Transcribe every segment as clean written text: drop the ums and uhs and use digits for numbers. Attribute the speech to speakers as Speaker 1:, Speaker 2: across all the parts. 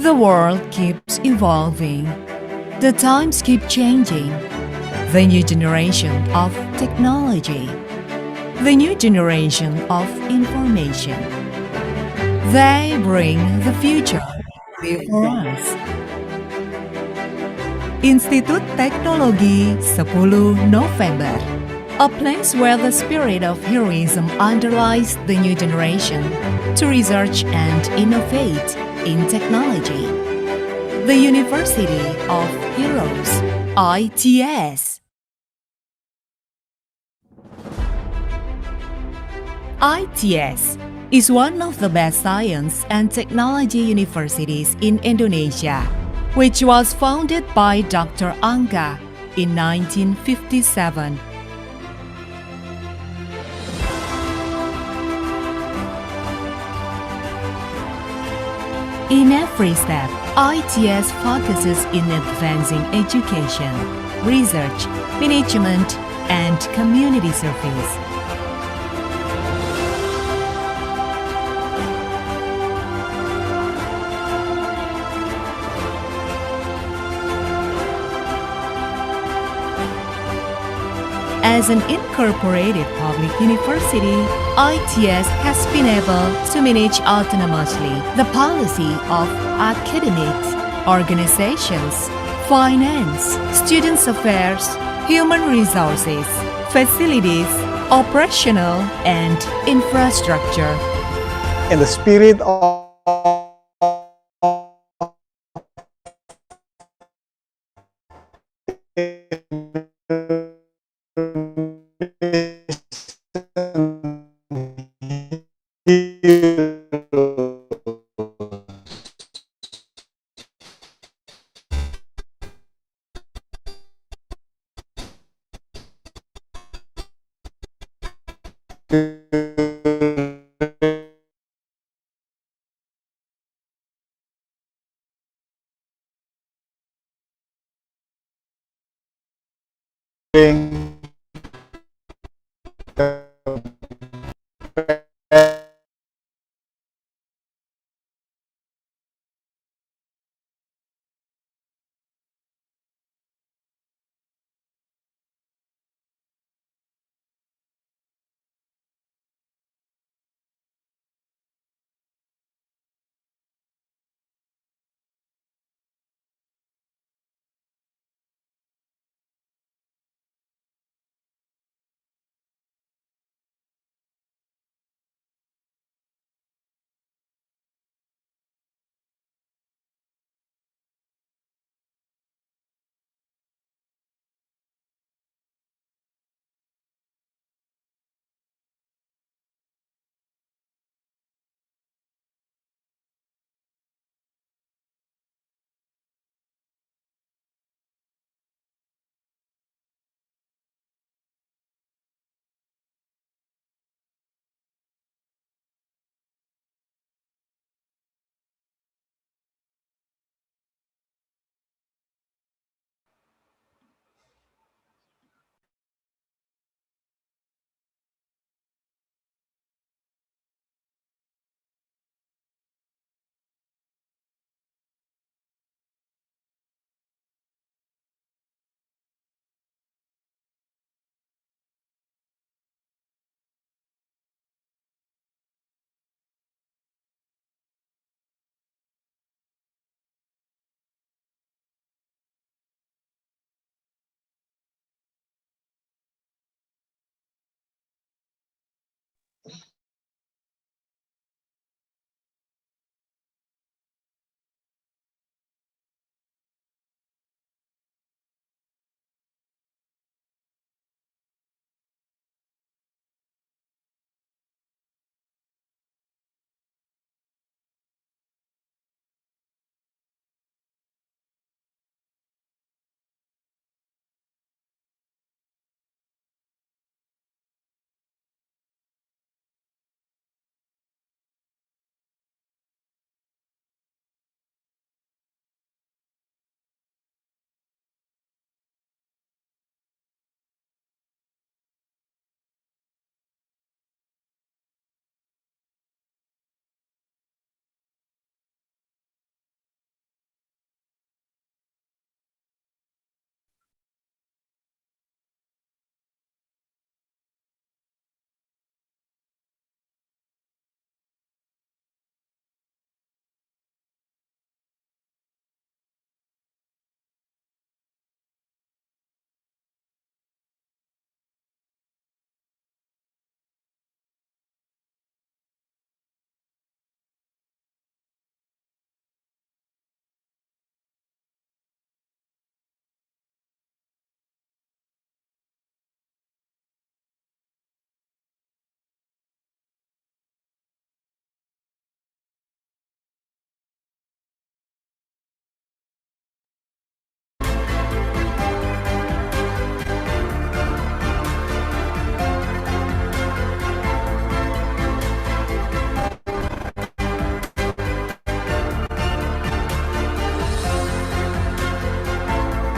Speaker 1: The world keeps evolving. The times keep changing. The new generation of technology. The new generation of information. They bring the future before us. Institut Teknologi 10 November, a place where the spirit of heroism underlies the new generation to research and innovate in technology. The University of Heroes, ITS. ITS is one of the best science and technology universities in Indonesia, which was founded by Dr. Angga in 1957. In every step, ITS focuses in advancing education, research, management, and community service. As an incorporated public university, ITS has been able to manage autonomously the policy of academics, organizations, finance, students' affairs, human resources, facilities, operational, and infrastructure.
Speaker 2: In the spirit of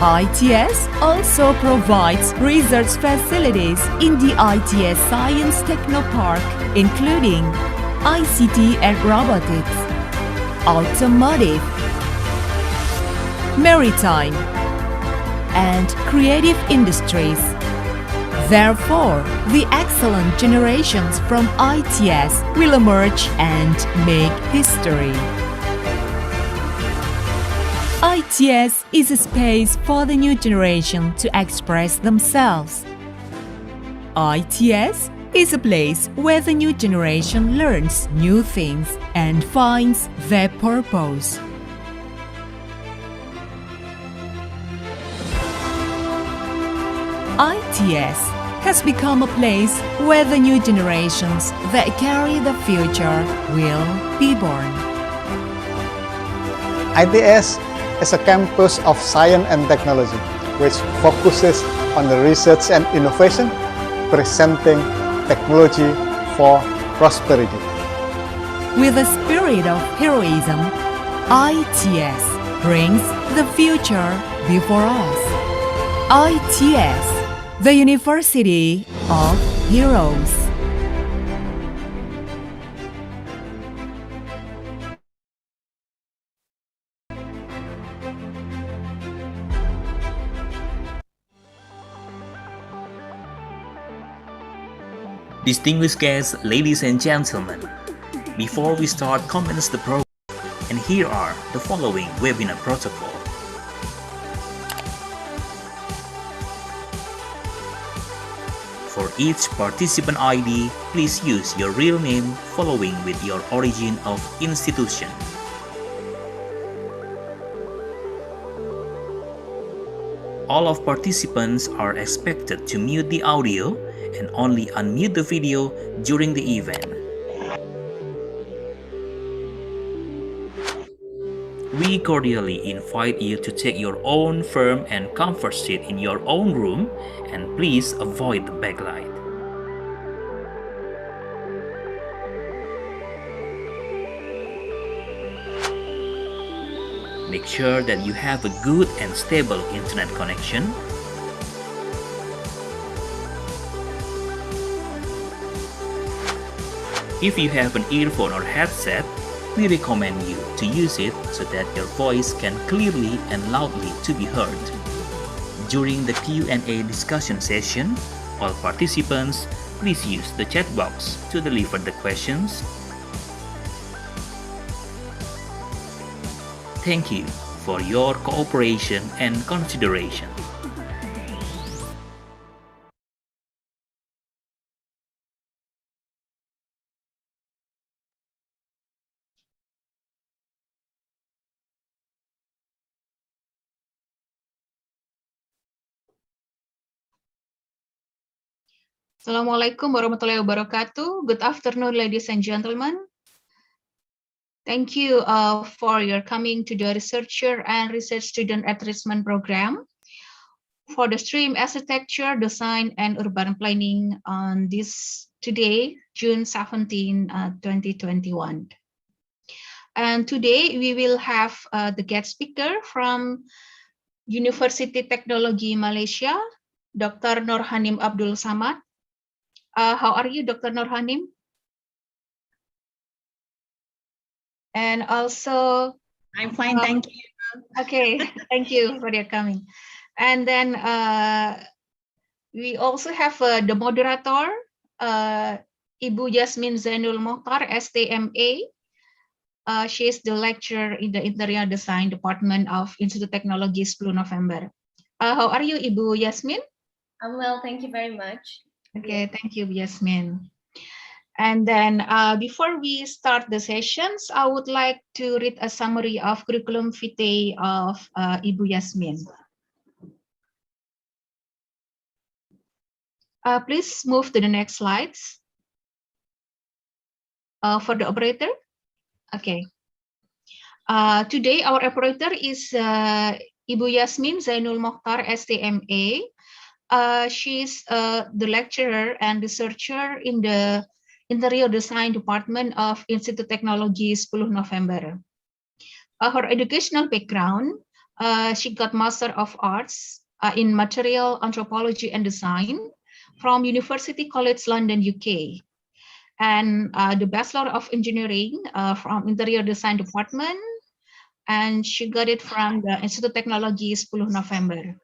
Speaker 1: ITS also provides research facilities in the ITS Science Technopark, including ICT and robotics, automotive, maritime, and creative industries. Therefore, the excellent generations from ITS will emerge and make history. ITS is a space for the new generation to express themselves. ITS is a place where the new generation learns new things and finds their purpose. ITS has become a place where the new generations that carry the future will be born.
Speaker 2: ITS is a campus of science and technology, which focuses on the research and innovation, presenting technology for prosperity.
Speaker 1: With a spirit of heroism, ITS brings the future before us. ITS, the University of Heroes.
Speaker 3: Distinguished guests, ladies and gentlemen, before we start commence the program, and here are the following webinar protocol. For each participant ID, please use your real name following with your origin of institution. All of participants are expected to mute the audio and only unmute the video during the event. We cordially invite you to take your own firm and comfort seat in your own room, and please avoid the backlight. Make sure that you have a good and stable internet connection. If you have an earphone or headset, we recommend you to use it so that your voice can clearly and loudly to be heard. During the Q&A discussion session, all participants, please use the chat box to deliver the questions. Thank you for your cooperation and consideration.
Speaker 4: Assalamualaikum warahmatullahi wabarakatuh. Good afternoon, ladies and gentlemen. Thank you for your coming to the Researcher and Research Student Enrichment Program for the stream Architecture, Design, and Urban Planning on today, June 17, 2021. And today we will have the guest speaker from University Technology Malaysia, Dr. Norhanim Abdul Samat. How are you, Dr. Norhanim? And also,
Speaker 5: I'm fine, thank you.
Speaker 4: Okay, thank you for your coming. And then we also have the moderator, Ibu Yasmin Zainul Mochtar, STMA. She is the lecturer in the Interior Design Department of Institute Technology 10 November. How are you, Ibu Yasmin?
Speaker 5: I'm well, thank you very much.
Speaker 4: Okay, thank you, Yasmin. And then before we start the sessions, I would like to read a summary of curriculum vitae of Ibu Yasmin. Please move to the next slides. For the operator. Okay. Today our operator is Ibu Yasmin Zainul Mochtar, STMA. She's the lecturer and researcher in the Interior Design Department of Institute Technology 10 November. Her educational background, She got Master of Arts in Material Anthropology and Design from University College London, UK, and the Bachelor of Engineering from Interior Design Department, and she got it from the Institute of Technology 10 November.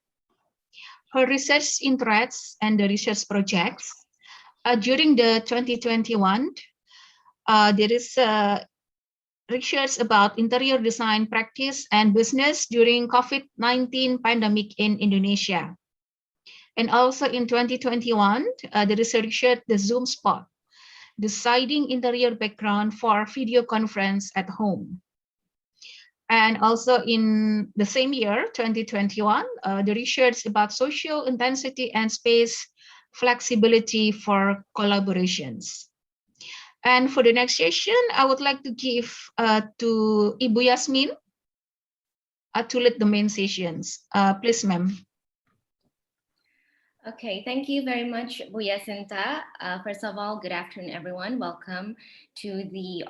Speaker 4: Her research interests and the research projects during the 2021, there is research about interior design practice and business during COVID-19 pandemic in Indonesia. And also in 2021, there is a research, the Zoom spot, deciding interior background for video conference at home. And also in the same year, 2021, the research about social intensity and space flexibility for collaborations. And for the next session, I would like to give to Ibu Yasmin to lead the main sessions. Please, ma'am.
Speaker 5: Okay, thank you very much, Bu Yashinta. First of all, good afternoon, everyone. Welcome to the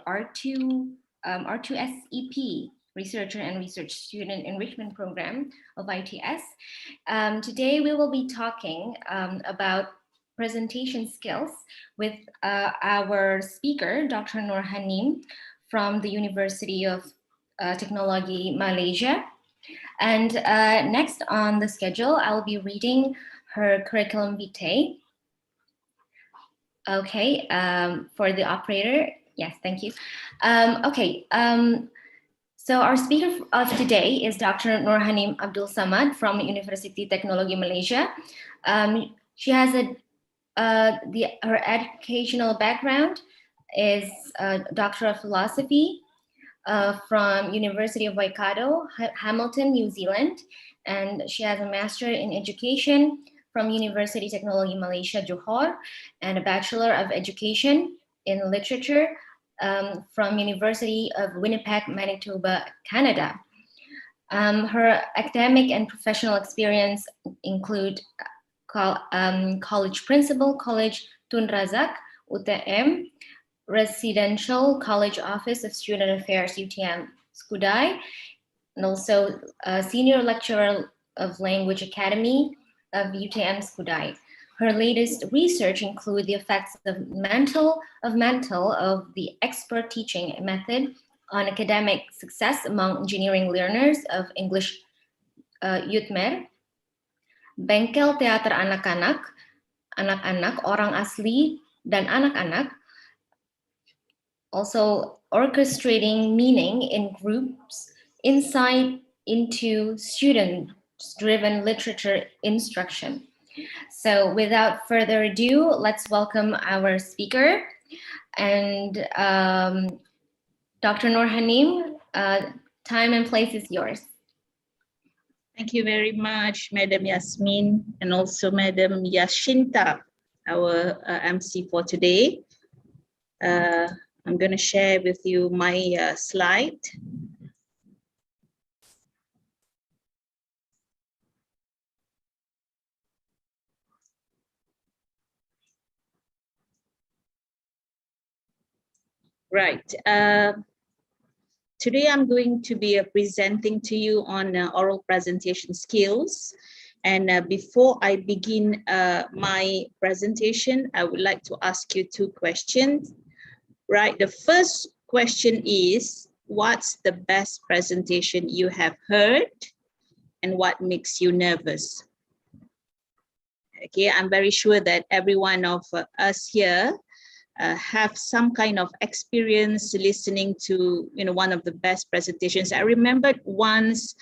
Speaker 5: R2SEP Researcher and Research Student Enrichment Program of ITS. Today, we will be talking about presentation skills with our speaker, Dr. Norhanim from the University of Technology, Malaysia. And next on the schedule, I will be reading her curriculum vitae. Okay, for the operator, yes, thank you. So our speaker of today is Dr. Norhanim Abdul Samat from University Teknologi Malaysia. She has her educational background is Doctor of Philosophy from University of Waikato, Hamilton, New Zealand, and she has a Master in Education from University Teknologi Malaysia, Johor, and a Bachelor of Education in Literature from University of Winnipeg, Manitoba, Canada. Her academic and professional experience include College Principal, College Tun Razak, UTM, Residential College Office of Student Affairs, UTM, Skudai, and also Senior Lecturer of Language Academy of UTM, Skudai. Her latest research include the effects of mental of the expert teaching method on academic success among engineering learners of English UTMER, Bengkel Teater Anak-anak, anak-anak, orang asli, dan anak-anak, also orchestrating meaning in groups, insight into student-driven literature instruction. So without further ado, let's welcome our speaker. And Dr. Norhanim, time and place is yours.
Speaker 6: Thank you very much, Madam Yasmin, and also Madam Yashinta, our MC for today. I'm going to share with you my slide. Right. Today I'm going to be presenting to you on oral presentation skills. And before I begin my presentation, I would like to ask you two questions. Right, the first question is, what's the best presentation you have heard and what makes you nervous? Okay, I'm very sure that every one of us here have some kind of experience listening to one of the best presentations. I remembered once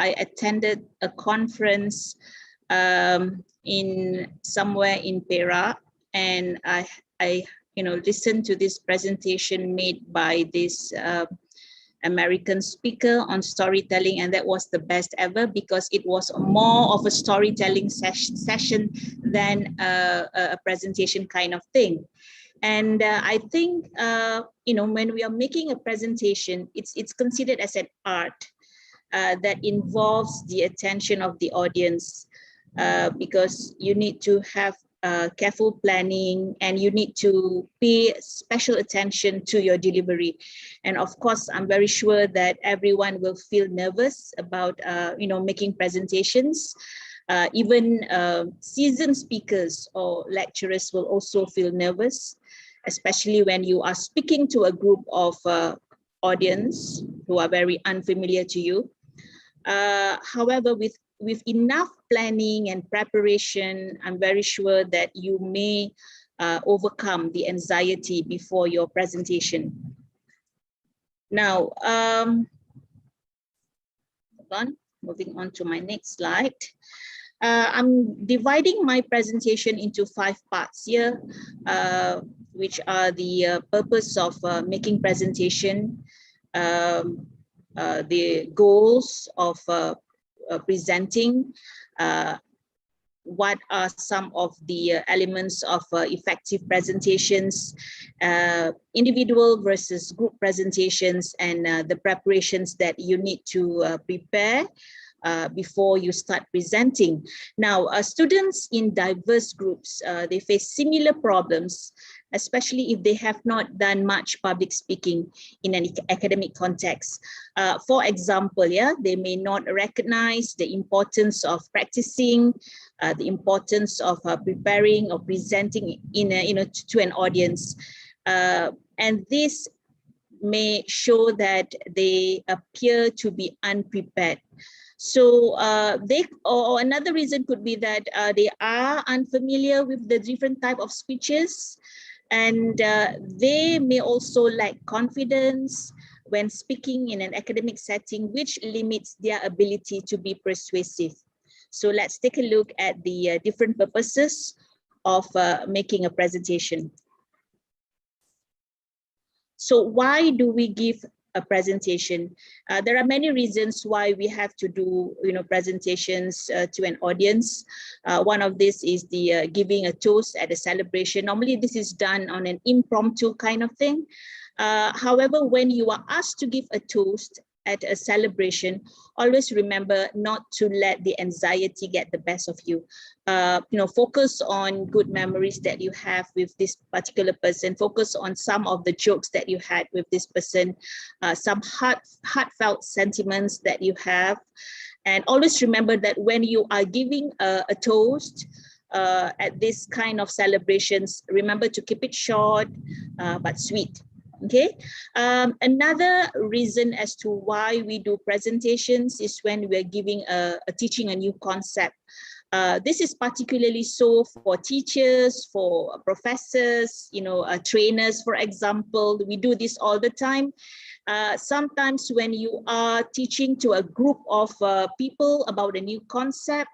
Speaker 6: I attended a conference in somewhere in Perak, and I listened to this presentation made by this American speaker on storytelling, and that was the best ever because it was more of a storytelling session than a presentation kind of thing. And I think, when we are making a presentation, it's considered as an art that involves the attention of the audience because you need to have careful planning, and you need to pay special attention to your delivery. And of course, I'm very sure that everyone will feel nervous about making presentations. Even seasoned speakers or lecturers will also feel nervous, especially when you are speaking to a group of audience who are very unfamiliar to you. However, with enough planning and preparation, I'm very sure that you may overcome the anxiety before your presentation. Now, moving on to my next slide. I'm dividing my presentation into 5 parts here, which are the purpose of making presentation, the goals of presenting, what are some of the elements of effective presentations, individual versus group presentations, and the preparations that you need to prepare before you start presenting. Now, students in diverse groups, they face similar problems, especially if they have not done much public speaking in an academic context. For example, they may not recognize the importance of practicing, the importance of preparing or presenting to an audience. And this may show that they appear to be unprepared. So or another reason could be that they are unfamiliar with the different type of speeches, and they may also lack confidence when speaking in an academic setting, which limits their ability to be persuasive. So let's take a look at the different purposes of making a presentation. So why do we give a presentation? There are many reasons why we have to do presentations to an audience. One of this is the giving a toast at a celebration. Normally this is done on an impromptu kind of thing. However, when you are asked to give a toast at a celebration, always remember not to let the anxiety get the best of you. Focus on good memories that you have with this particular person. Focus on some of the jokes that you had with this person, some heartfelt sentiments that you have. And always remember that when you are giving a toast at this kind of celebrations, remember to keep it short but sweet. Okay. Another reason as to why we do presentations is when we're giving teaching a new concept. This is particularly so for teachers, for professors, trainers, for example. We do this all the time. Sometimes when you are teaching to a group of people about a new concept,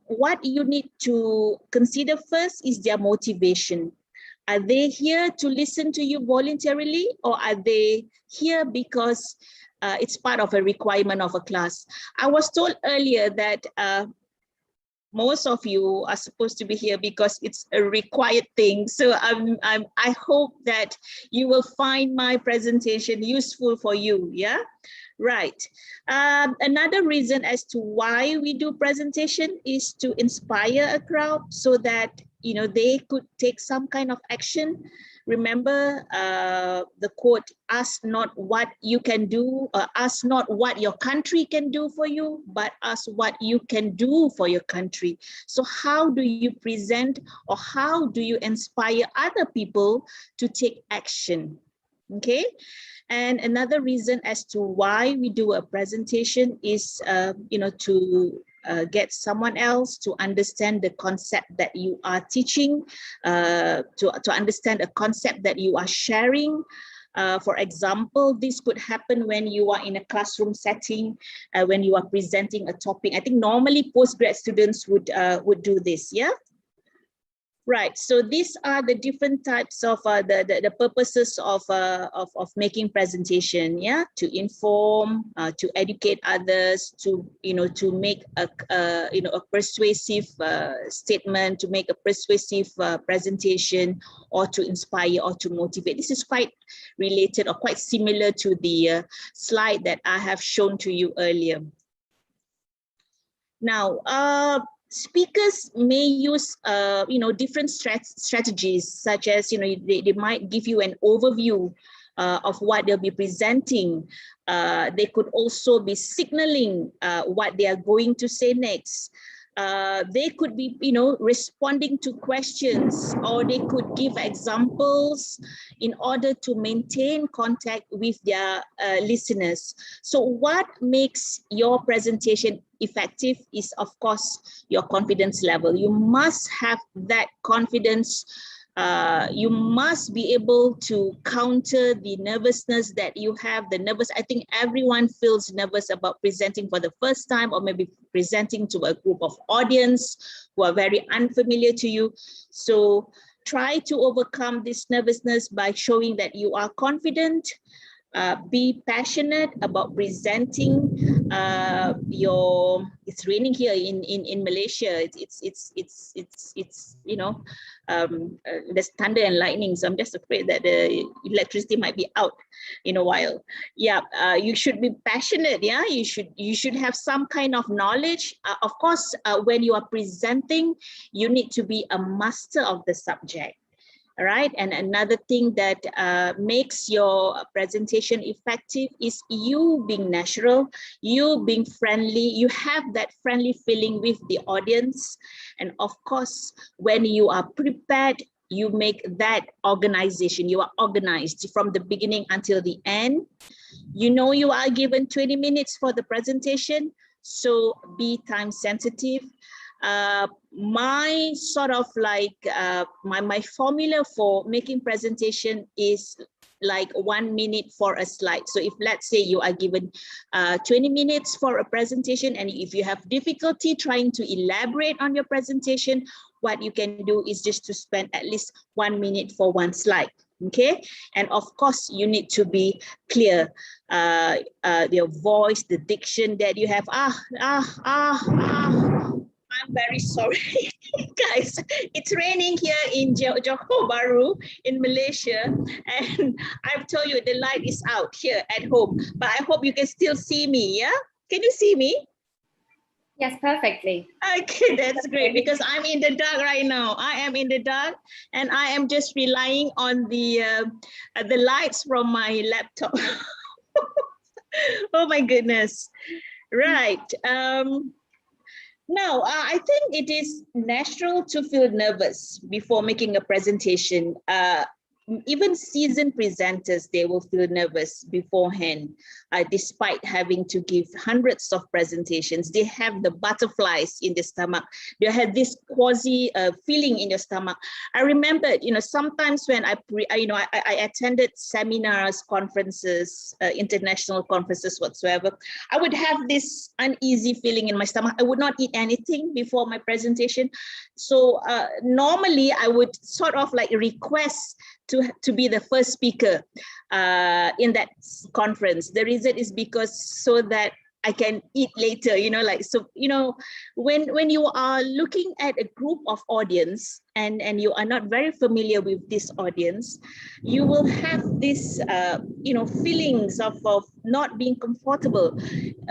Speaker 6: what you need to consider first is their motivation. Are they here to listen to you voluntarily, or are they here because it's part of a requirement of a class? I was told earlier that most of you are supposed to be here because it's a required thing. So I hope that you will find my presentation useful for you. Yeah, right. Another reason as to why we do presentation is to inspire a crowd so that they could take some kind of action. Remember the quote, ask not what you can do, ask not what your country can do for you, but ask what you can do for your country. So how do you present, or how do you inspire other people to take action? Okay. And another reason as to why we do a presentation is to get someone else to understand the concept that you are teaching, to understand a concept that you are sharing. For example, this could happen when you are in a classroom setting, when you are presenting a topic. I think normally postgrad students would do this, yeah? Right, so these are the different types of the purposes of making presentation, yeah, to inform, to educate others, to make a persuasive statement, to make a persuasive presentation, or to inspire or to motivate. This is quite related or quite similar to the slide that I have shown to you earlier. Now, speakers may use different strategies, such as they might give you an overview of what they'll be presenting. They could also be signaling what they are going to say next. They could be responding to questions, or they could give examples in order to maintain contact with their listeners. So what makes your presentation effective is, of course, your confidence level. You must have that confidence. You must be able to counter the nervousness that you have, I think everyone feels nervous about presenting for the first time, or maybe presenting to a group of audience who are very unfamiliar to you. So try to overcome this nervousness by showing that you are confident. Be passionate about presenting it's raining here in Malaysia. There's thunder and lightning, so I'm just afraid that the electricity might be out in a while. Yeah, you should be passionate. Yeah, you should have some kind of knowledge. Of course, when you are presenting, you need to be a master of the subject. All right, and another thing that makes your presentation effective is you being natural, you being friendly. You have that friendly feeling with the audience. And of course, when you are prepared, you make that organization. You are organized from the beginning until the end. You are given 20 minutes for the presentation, so be time sensitive. My sort of like my formula for making presentation is like 1 minute for a slide. So if, let's say, you are given 20 minutes for a presentation, and if you have difficulty trying to elaborate on your presentation, what you can do is just to spend at least 1 minute for one slide. Okay, and of course you need to be clear. Your voice, the diction that you have. I'm very sorry, guys. It's raining here in Johor Bahru in Malaysia, and I've told you the light is out here at home, but I hope you can still see me. Yeah, can you see me?
Speaker 5: Yes, perfectly.
Speaker 6: Okay, that's great, because I'm in the dark right now. I am in the dark, and I am just relying on the lights from my laptop. Oh my goodness. Right. Now, I think it is natural to feel nervous before making a presentation. Even seasoned presenters, they will feel nervous beforehand, despite having to give hundreds of presentations. They have the butterflies in the stomach. They have this quasi feeling in your stomach. I remember, sometimes when I attended seminars, conferences, international conferences, whatsoever, I would have this uneasy feeling in my stomach. I would not eat anything before my presentation. So normally I would sort of like request to be the first speaker in that conference. The reason is because so that I can eat later, when you are looking at a group of audience and you are not very familiar with this audience, you will have this, feelings of not being comfortable.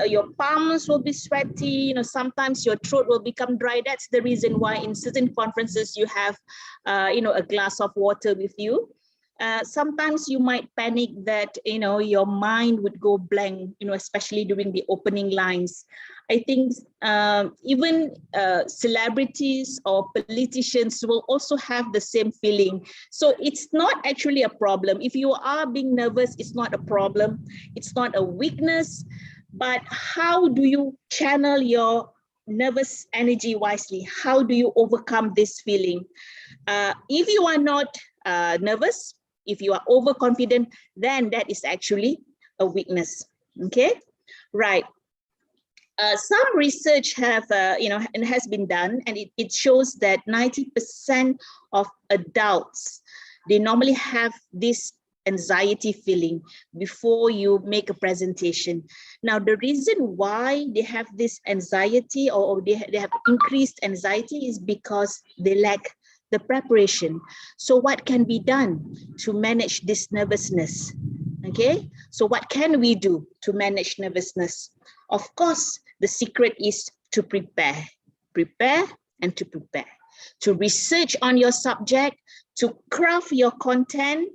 Speaker 6: Your palms will be sweaty, sometimes your throat will become dry. That's the reason why in certain conferences you have, a glass of water with you. Sometimes you might panic that, your mind would go blank, especially during the opening lines. I think even celebrities or politicians will also have the same feeling. So it's not actually a problem. If you are being nervous, it's not a problem. It's not a weakness. But how do you channel your nervous energy wisely? How do you overcome this feeling? If you are not nervous, if you are overconfident, then that is actually a weakness. Okay, right. Some research have, and has been done, and it shows that 90% of adults, they normally have this anxiety feeling before you make a presentation. Now, the reason why they have this anxiety or they have increased anxiety is because they lack the preparation. So what can be done to manage this nervousness? Okay, so what can we do to manage nervousness? Of course, the secret is to prepare. prepare and to prepare, to research on your subject, to craft your content,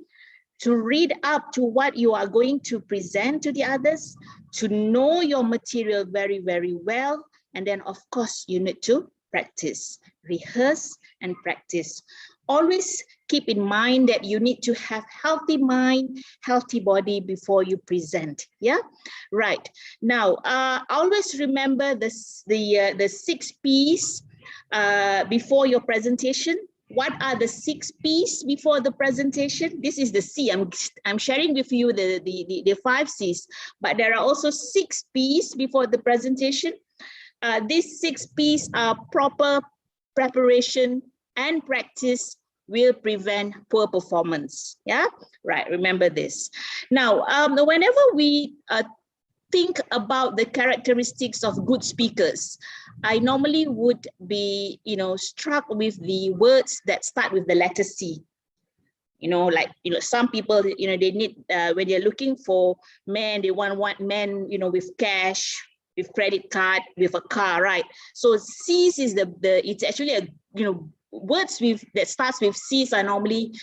Speaker 6: to read up to what you are going to present to the others, to know your material very, very well. And then, of course, you need to practice, rehearse and practice. Always keep in mind that you need to have healthy mind, healthy body before you present. Yeah, right. Now, always remember the 6 P's before your presentation. What are the 6 P's before the presentation? This is the C. I'm sharing with you the 5 C's, but there are also 6 P's before the presentation. These 6 P's are proper preparation and practice will prevent poor performance. Yeah, right. Remember this. Now, whenever we think about the characteristics of good speakers, I normally would be, struck with the words that start with the letter C. Some people, they need, when they're looking for men, they want men, with cash, with credit card, with a car, right? So C's is it's actually a, words that starts with C's are normally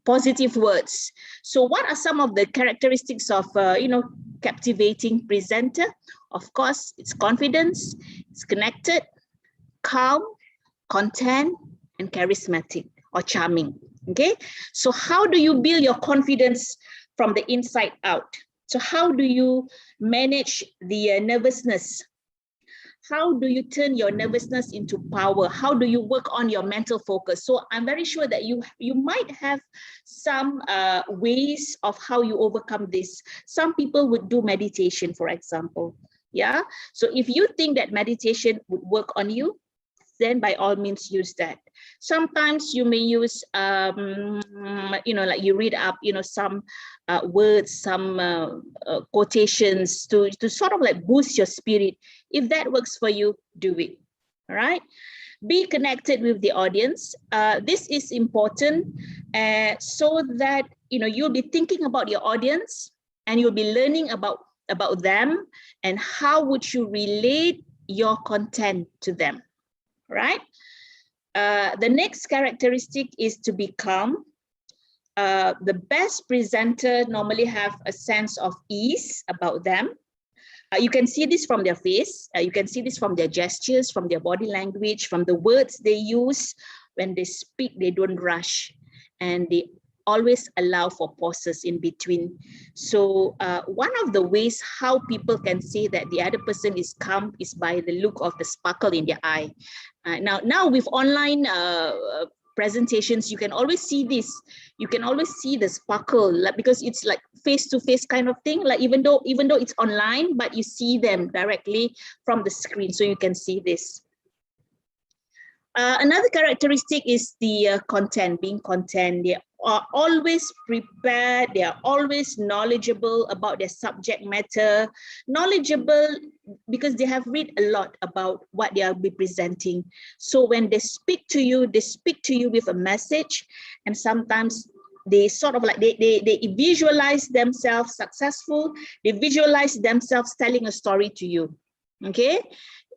Speaker 6: positive words. So what are some of the characteristics of, captivating presenter? Of course, it's confidence, it's connected, calm, content, and charismatic or charming. Okay, so how do you build your confidence from the inside out? So how do you manage the nervousness? How do you turn your nervousness into power? How do you work on your mental focus? So I'm very sure that you might have some ways of how you overcome this. Some people would do meditation, for example. Yeah. So if you think that meditation would work on you, then by all means use that. Sometimes you may use, like you read up, some words, some quotations to sort of like boost your spirit. If that works for you, do it. All right. Be connected with the audience. This is important so that, you'll be thinking about your audience and you'll be learning about them and how would you relate your content to them. Right? The next characteristic is to be calm. The best presenter normally have a sense of ease about them. You can see this from their face. You can see this from their gestures, from their body language, from the words they use. When they speak, they don't rush and they always allow for pauses in between. So one of the ways how people can say that the other person is calm is by the look of the sparkle in their eye. Now with online presentations, you can always see this. You can always see the sparkle, because it's like face-to-face kind of thing. Like even though it's online, but you see them directly from the screen, so you can see this. Another characteristic is the content, being content. They are always prepared, they are always knowledgeable about their subject matter, knowledgeable because they have read a lot about what they will be presenting. So when they speak to you with a message, and sometimes they sort of like, they visualize themselves successful, they visualize themselves telling a story to you, okay?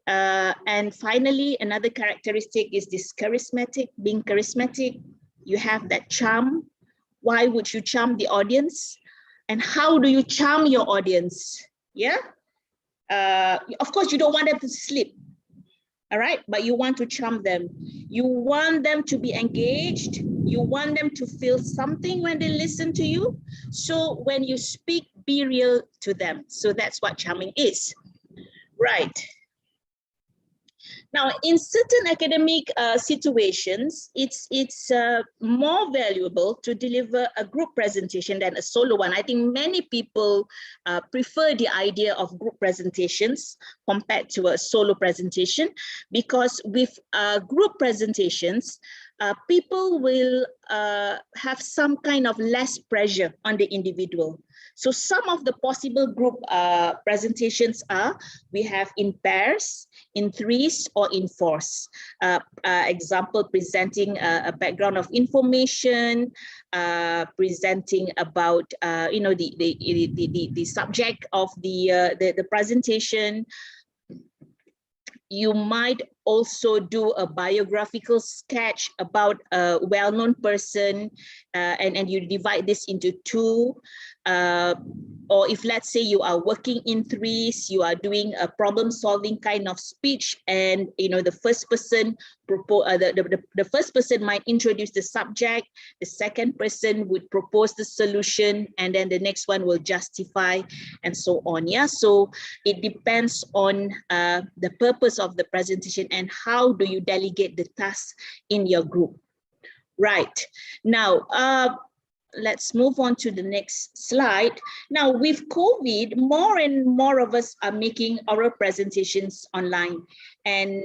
Speaker 6: And finally, another characteristic is this charismatic, being charismatic. You have that charm. Why would you charm the audience? And how do you charm your audience? Yeah. Of course, you don't want them to sleep. All right. But you want to charm them. You want them to be engaged. You want them to feel something when they listen to you. So when you speak, be real to them. So that's what charming is. Right. Now, in certain academic situations, it's more valuable to deliver a group presentation than a solo one. I think many people prefer the idea of group presentations compared to a solo presentation, because with group presentations, people will have some kind of less pressure on the individual. So some of the possible group presentations are, we have in pairs, in threes, or in fours. Example, presenting a background of information, presenting about the subject of the presentation. You might also do a biographical sketch about a well-known person, and you divide this into two. Or if let's say you are working in threes, you are doing a problem-solving kind of speech, and the first person the first person might introduce the subject, the second person would propose the solution, and then the next one will justify, and so on. Yeah, so it depends on the purpose of the presentation and how do you delegate the task in your group. Right, now let's move on to the next slide. Now, with COVID, more and more of us are making oral presentations online. And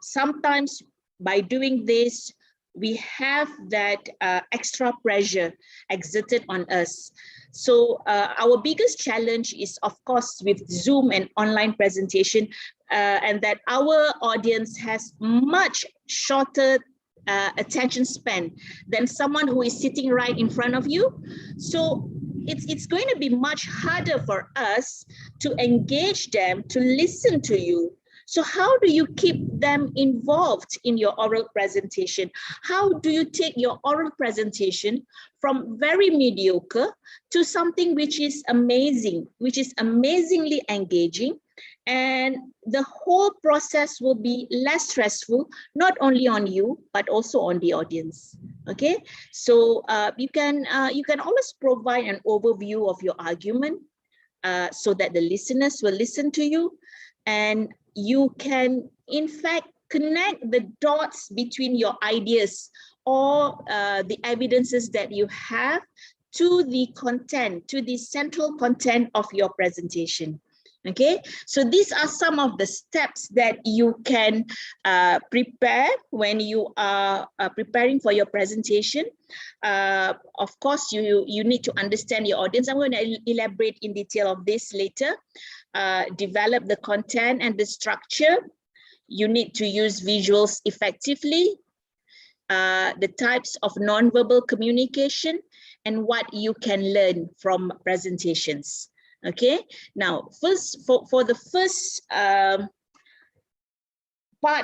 Speaker 6: sometimes by doing this, we have that extra pressure exerted on us. So our biggest challenge is, of course, with Zoom and online presentation, and that our audience has much shorter attention span than someone who is sitting right in front of you. So it's going to be much harder for us to engage them, to listen to you. So how do you keep them involved in your oral presentation? How do you take your oral presentation from very mediocre to something which is amazing, which is amazingly engaging? And the whole process will be less stressful, not only on you, but also on the audience. Okay, so you can always provide an overview of your argument so that the listeners will listen to you, and you can, in fact, connect the dots between your ideas or the evidences that you have to the content, to the central content of your presentation. Okay, so these are some of the steps that you can prepare when you are preparing for your presentation. Of course, you need to understand your audience. I'm going to elaborate in detail of this later. Develop the content and the structure. You need to use visuals effectively. The types of nonverbal communication and what you can learn from presentations. Okay, now first for the first part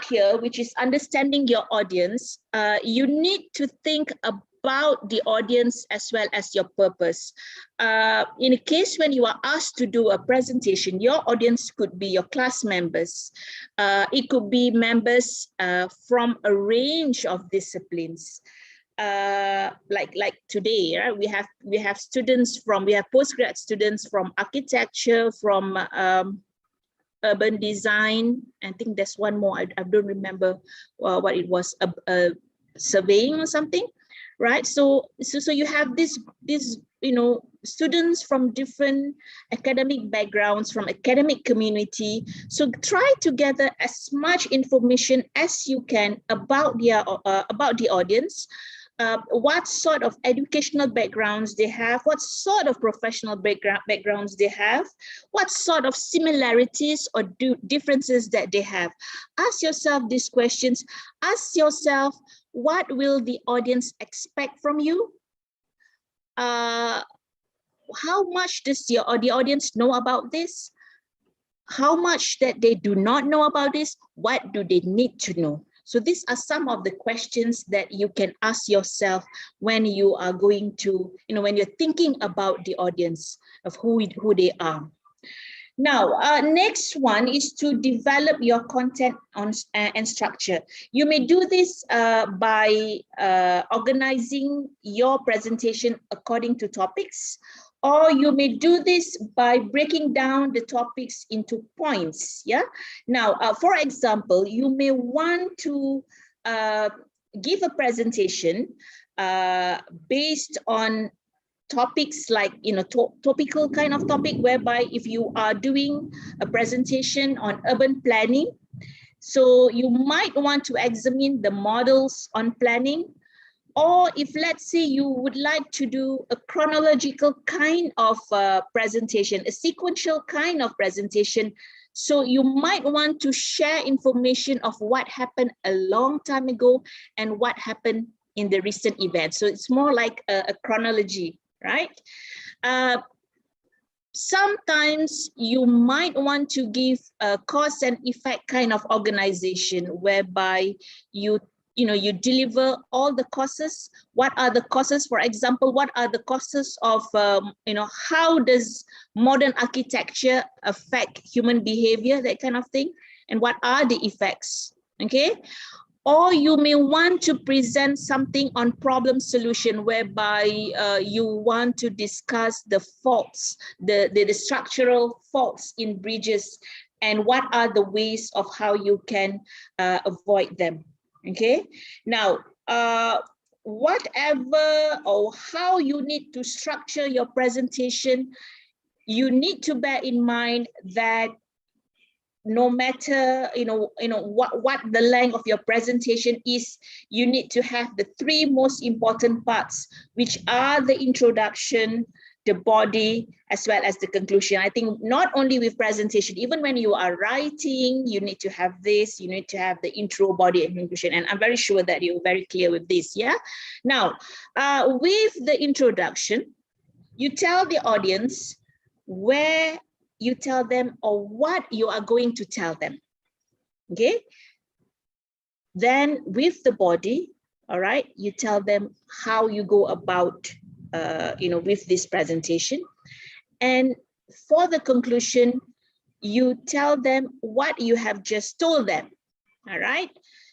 Speaker 6: here, which is understanding your audience, you need to think about the audience as well as your purpose. In a case when you are asked to do a presentation, your audience could be your class members. It could be members from a range of disciplines. Like today, right? We have students we have postgrad students from architecture, from urban design. I think there's one more. I don't remember what it was, surveying or something, right? So you have this students from different academic backgrounds, from academic community. So try to gather as much information as you can about the audience. What sort of educational backgrounds they have, what sort of professional backgrounds they have, what sort of similarities or differences that they have. Ask yourself these questions. Ask yourself, what will the audience expect from you? How much does the audience know about this? How much that they do not know about this? What do they need to know? So these are some of the questions that you can ask yourself when you are going to, when you're thinking about the audience of who they are. Now, next one is to develop your content and structure. You may do this by organizing your presentation according to topics, or you may do this by breaking down the topics into points. Yeah. Now, for example, you may want to give a presentation based on topics like, topical kind of topic, whereby if you are doing a presentation on urban planning, so you might want to examine the models on planning. Or if, let's say, you would like to do a chronological kind of presentation, a sequential kind of presentation, so you might want to share information of what happened a long time ago and what happened in the recent event. So it's more like a chronology, right? Sometimes you might want to give a cause and effect kind of organization whereby you deliver all the causes. What are the causes? For example, what are the causes of, how does modern architecture affect human behavior, that kind of thing, and what are the effects, okay? Or you may want to present something on problem solution whereby you want to discuss the faults, the structural faults in bridges, and what are the ways of how you can avoid them, okay? Now, whatever or how you need to structure your presentation, you need to bear in mind that no matter what the length of your presentation is, you need to have the three most important parts, which are the introduction, the body, as well as the conclusion. I think not only with presentation, even when you are writing, you need to have this, you need to have the intro, body, and conclusion. And I'm very sure that you're very clear with this, yeah? Now, with the introduction, you tell the audience where you tell them or what you are going to tell them, okay? Then with the body, all right, you tell them how you go about, with this presentation. And for the conclusion, you tell them what you have just told them, all right?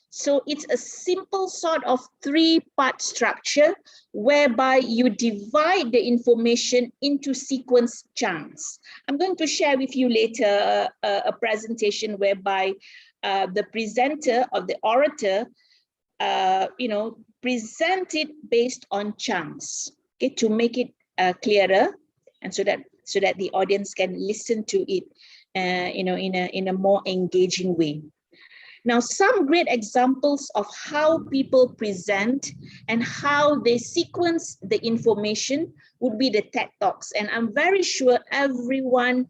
Speaker 6: So it's a simple sort of three-part structure whereby you divide the information into sequence chunks. I'm going to share with you later a presentation whereby the presenter or the orator, present it based on chunks, okay, to make it clearer, and so that the audience can listen to it, in a more engaging way. Now, some great examples of how people present and how they sequence the information would be the TED Talks. And I'm very sure everyone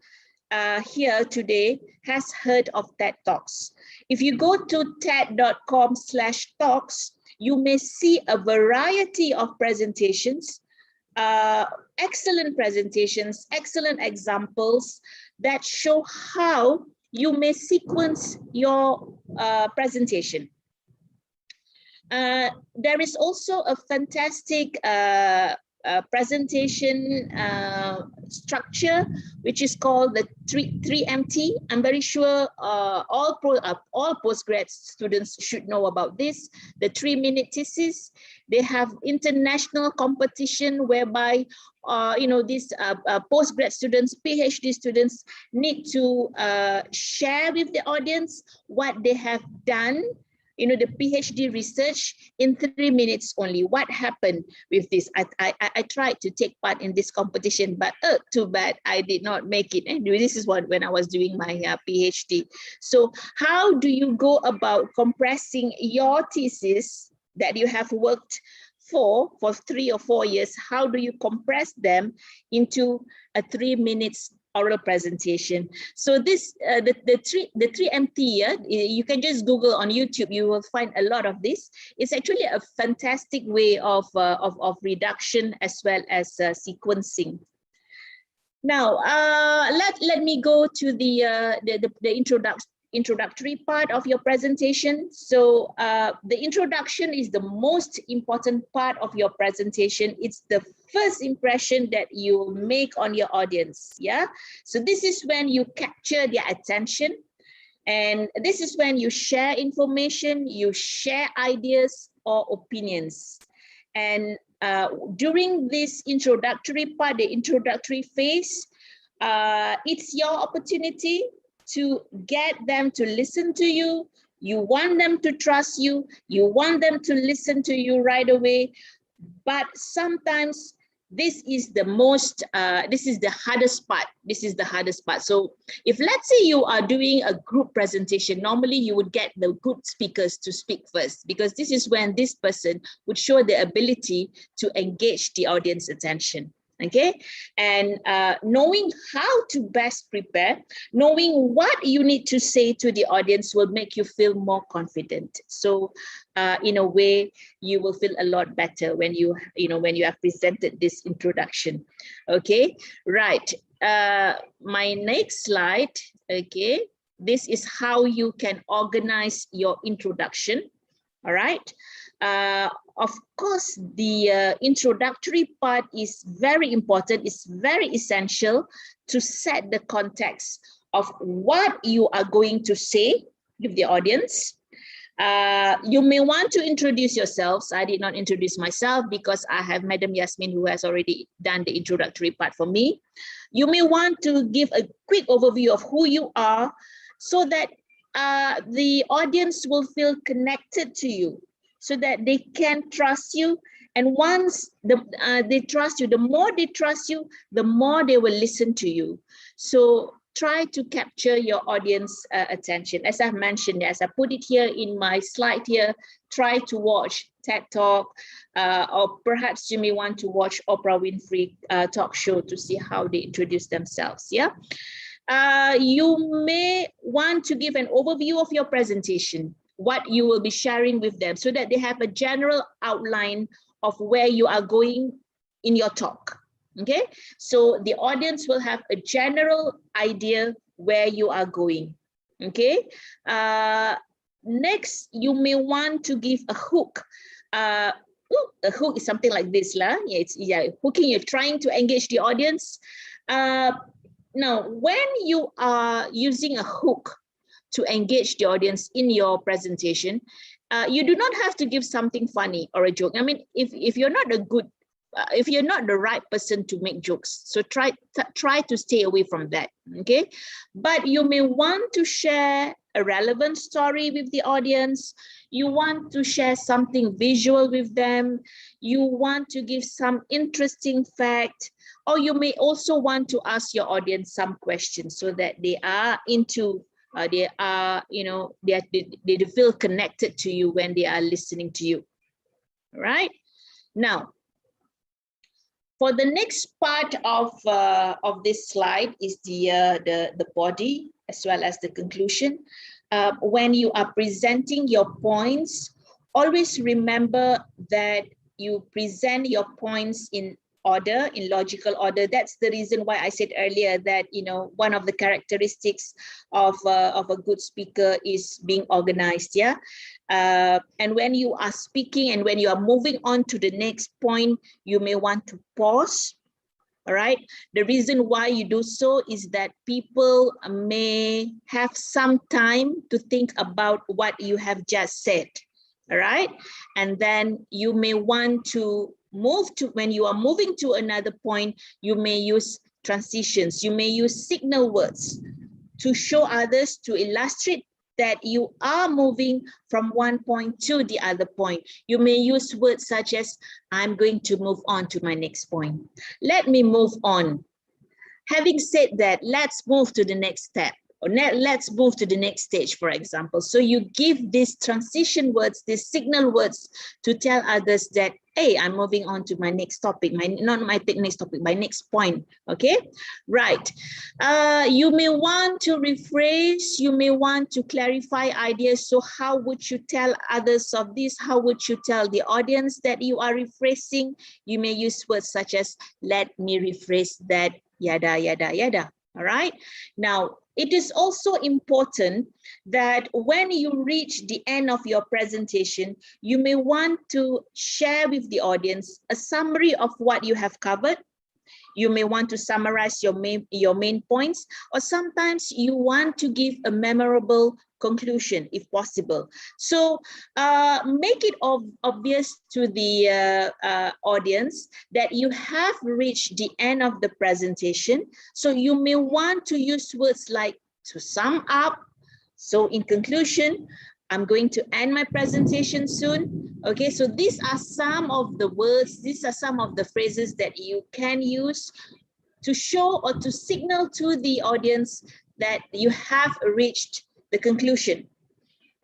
Speaker 6: here today has heard of TED Talks. If you go to TED.com/talks, you may see a variety of presentations, excellent presentations, excellent examples that show how you may sequence your presentation. There is also a fantastic presentation structure, which is called the 3MT. I'm very sure all postgrad students should know about this. The 3-minute thesis. They have international competition whereby these postgrad students, PhD students need to share with the audience what they have done, the PhD research in 3 minutes only. What happened with this? I tried to take part in this competition, but too bad I did not make it. And this is when I was doing my PhD. So how do you go about compressing your thesis that you have worked for 3 or 4 years? How do you compress them into a 3 minutes oral presentation? So this the 3MT, you can just Google on YouTube, you will find a lot of this. It's actually a fantastic way of reduction as well as sequencing. Now let me go to the introductory part of your presentation. So the introduction is the most important part of your presentation. It's the first impression that you make on your audience, yeah? So this is when you capture their attention, and this is when you share information, you share ideas or opinions. And during this introductory part, the introductory phase, it's your opportunity to get them to listen to you. You want them to trust you. You want them to listen to you right away. But sometimes this is the hardest part. This is the hardest part. So if let's say you are doing a group presentation, normally you would get the good speakers to speak first, because this is when this person would show the ability to engage the audience attention. Okay, and knowing how to best prepare, knowing what you need to say to the audience will make you feel more confident. So in a way, you will feel a lot better when you have presented this introduction. Okay, right. my next slide, okay, this is how you can organize your introduction. All right. Of course, the introductory part is very important. It's very essential to set the context of what you are going to say with the audience. You may want to introduce yourselves. I did not introduce myself because I have Madam Yasmin who has already done the introductory part for me. You may want to give a quick overview of who you are so that the audience will feel connected to you, so that they can trust you. And once they trust you, the more they trust you, the more they will listen to you. So try to capture your audience attention. As I've mentioned, as I put it here in my slide here, try to watch TED Talk, or perhaps you may want to watch Oprah Winfrey talk show to see how they introduce themselves. Yeah. You may want to give an overview of your presentation, what you will be sharing with them, so that they have a general outline of where you are going in your talk. Okay, so the audience will have a general idea where you are going. Okay, next you may want to give a hook. A hook is something like this, lah. Yeah, hooking. You're trying to engage the audience. Now, when you are using a hook to engage the audience in your presentation, you do not have to give something funny or a joke. I mean, if you're not if you're not the right person to make jokes, so try to stay away from that. Okay, but you may want to share a relevant story with the audience. You want to share something visual with them. You want to give some interesting fact, or you may also want to ask your audience some questions so that they are into. They feel connected to you when they are listening to you. All right. Now, for the next part of this slide is the body as well as the conclusion. When you are presenting your points, always remember that you present your points in order, in logical order. That's the reason why I said earlier that, you know, one of the characteristics of a good speaker is being organized. Yeah. And when you are speaking and when you are moving on to the next point, you may want to pause. All right. The reason why you do so is that people may have some time to think about what you have just said. All right. And then you may want to move to, when you are moving to another point, you may use transitions. You may use signal words to show others, to illustrate that you are moving from one point to the other point. You may use words such as, I'm going to move on to my next point. Let me move on. Having said that, let's move to the next step. Or let's move to the next stage, for example. So you give these transition words, these signal words to tell others that, hey, I'm moving on to my next topic, my next point, okay? Right. You may want to rephrase, you may want to clarify ideas. So how would you tell others of this? How would you tell the audience that you are rephrasing? You may use words such as, let me rephrase that, yada, yada, yada. All right. Now, it is also important that when you reach the end of your presentation, you may want to share with the audience a summary of what you have covered. You may want to summarize your main points, or sometimes you want to give a memorable conclusion if possible. So make it obvious to the audience that you have reached the end of the presentation. So you may want to use words like to sum up. So in conclusion, I'm going to end my presentation soon. Okay, so these are some of the words, these are some of the phrases that you can use to show or to signal to the audience that you have reached the conclusion.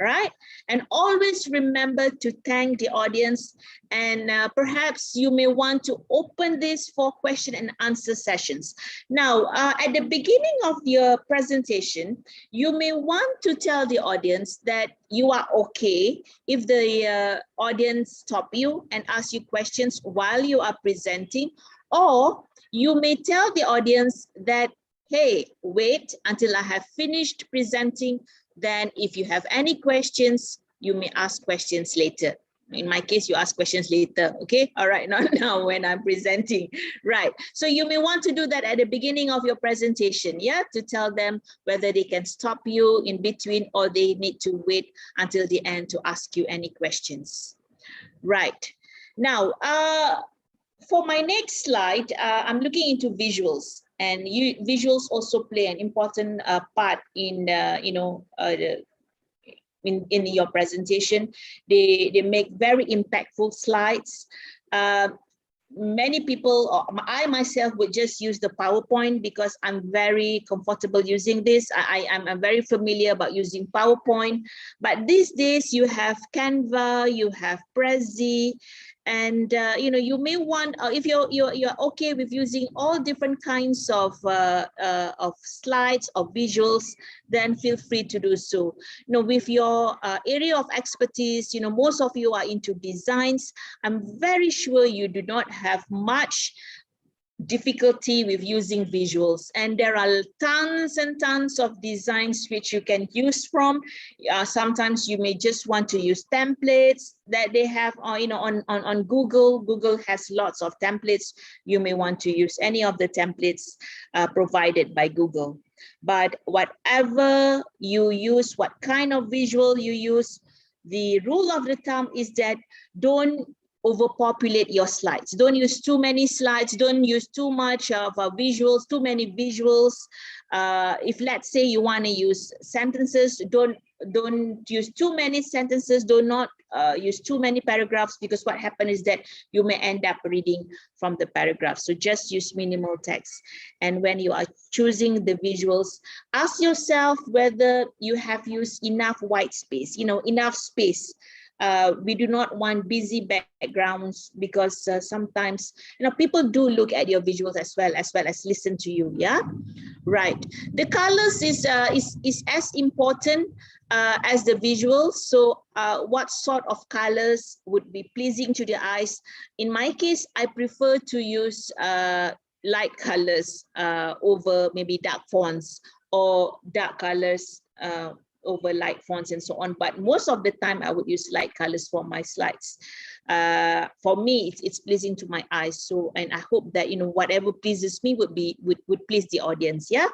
Speaker 6: Right? And always remember to thank the audience, and perhaps you may want to open this for question and answer sessions. Now, at the beginning of your presentation, you may want to tell the audience that you are okay if the audience stop you and ask you questions while you are presenting, or You may tell the audience that, hey, wait until I have finished presenting. Then if you have any questions, you may ask questions later. In my case, you ask questions later, okay? All right, not now when I'm presenting, right? So you may want to do that at the beginning of your presentation, yeah? To tell them whether they can stop you in between or they need to wait until the end to ask you any questions. Right, now, for my next slide, I'm looking into visuals, and visuals also play an important part in, in your presentation. They make very impactful slides. Many people, or I myself, would just use the PowerPoint because I'm very comfortable using this. I'm very familiar about using PowerPoint. But these days you have Canva, you have Prezi, and you may want, if you're okay with using all different kinds of slides or visuals, then feel free to do so. With your area of expertise, most of you are into designs. I'm very sure you do not have much difficulty with using visuals, and there are tons and tons of designs which you can use from. Sometimes you may just want to use templates that they have, on Google. Google has lots of templates. You may want to use any of the templates provided by Google. But whatever you use, what kind of visual you use, the rule of the thumb is that don't overpopulate your slides. Don't use too many slides. Don't use too much of visuals, too many visuals. If let's say you want to use sentences, don't use too many sentences. Do not use too many paragraphs, because what happens is that you may end up reading from the paragraph. So just use minimal text. And when you are choosing the visuals, ask yourself whether you have used enough white space, enough space. We do not want busy backgrounds, because sometimes people do look at your visuals as well as listen to you. Yeah, right. The colors is as important as the visuals. So what sort of colors would be pleasing to the eyes? In my case, I prefer to use light colors over maybe dark fonts, or dark colors over light fonts and so on. But most of the time I would use light colors for my slides. For me, it's pleasing to my eyes. So, and I hope that whatever pleases me would please the audience. Yeah.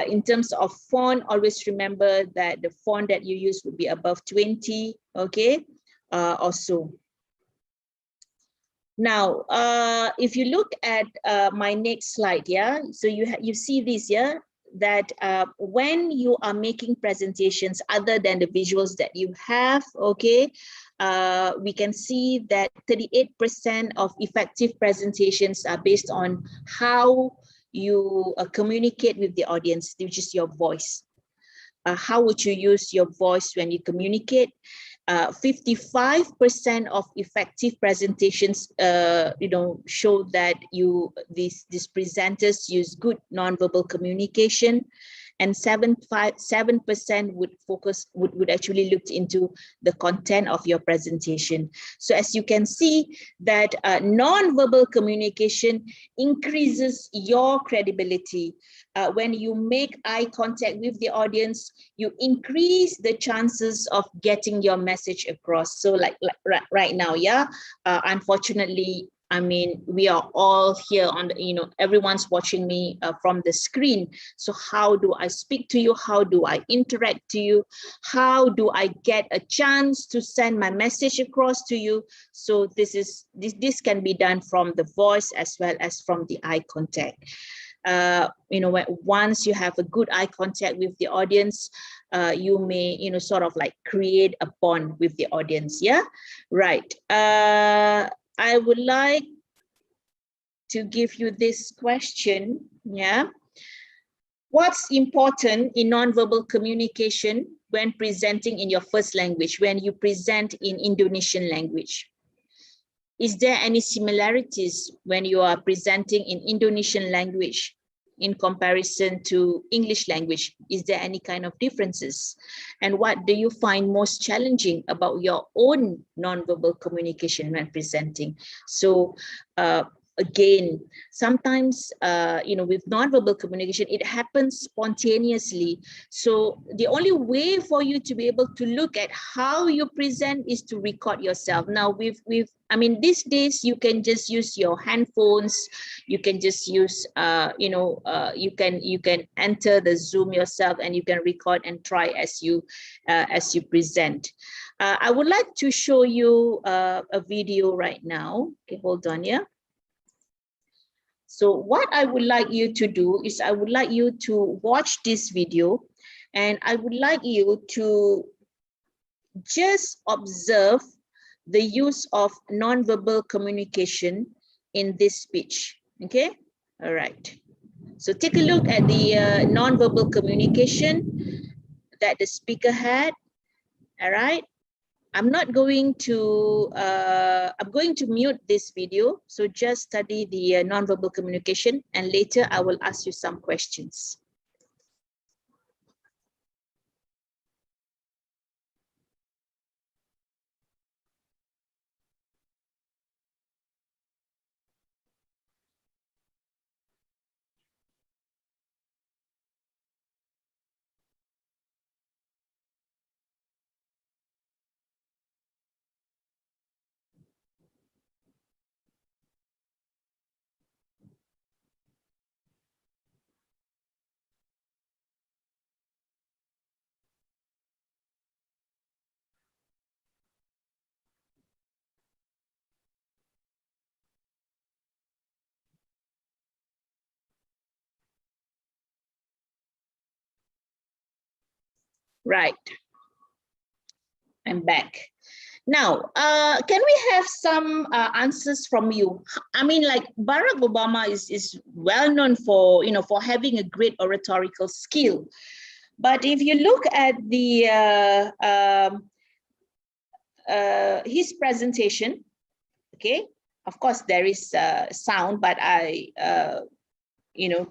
Speaker 6: In terms of font, always remember that the font that you use would be above 20, okay, or so. Now, if you look at my next slide, yeah, so you see this, yeah, that when you are making presentations other than the visuals that you have, okay, we can see that 38% of effective presentations are based on how you communicate with the audience, which is your voice. How would you use your voice when you communicate? 55% of effective presentations, show that these presenters use good nonverbal communication, and 7% would actually look into the content of your presentation. So as you can see that nonverbal communication increases your credibility. When you make eye contact with the audience, you increase the chances of getting your message across. So like right now, yeah, unfortunately, I mean, we are all here on the, everyone's watching me from the screen. So how do I speak to you? How do I interact to you? How do I get a chance to send my message across to you? So this can be done from the voice as well as from the eye contact. Once you have a good eye contact with the audience, you may, sort of like create a bond with the audience. Yeah, right. I would like to give you this question. Yeah. What's important in nonverbal communication when presenting in your first language, when you present in Indonesian language? Is there any similarities when you are presenting in Indonesian language in comparison to English language? Is there any kind of differences? And what do you find most challenging about your own nonverbal communication when presenting? So again, sometimes, with nonverbal communication, it happens spontaneously. So the only way for you to be able to look at how you present is to record yourself. Now, these days you can just use your handphones. You can just use, you can enter the Zoom yourself and you can record and try as you present. I would like to show you a video right now. Okay, hold on, yeah. So what I would like you to do is I would like you to watch this video, and I would like you to just observe the use of nonverbal communication in this speech. Okay, all right. So take a look at the nonverbal communication that the speaker had. All right. I'm going to mute this video. So just study the nonverbal communication, and later I will ask you some questions. Right. I'm back. Now, can we have some answers from you? I mean, like Barack Obama is well known for, for having a great oratorical skill. But if you look at the his presentation, okay, of course there is sound, but I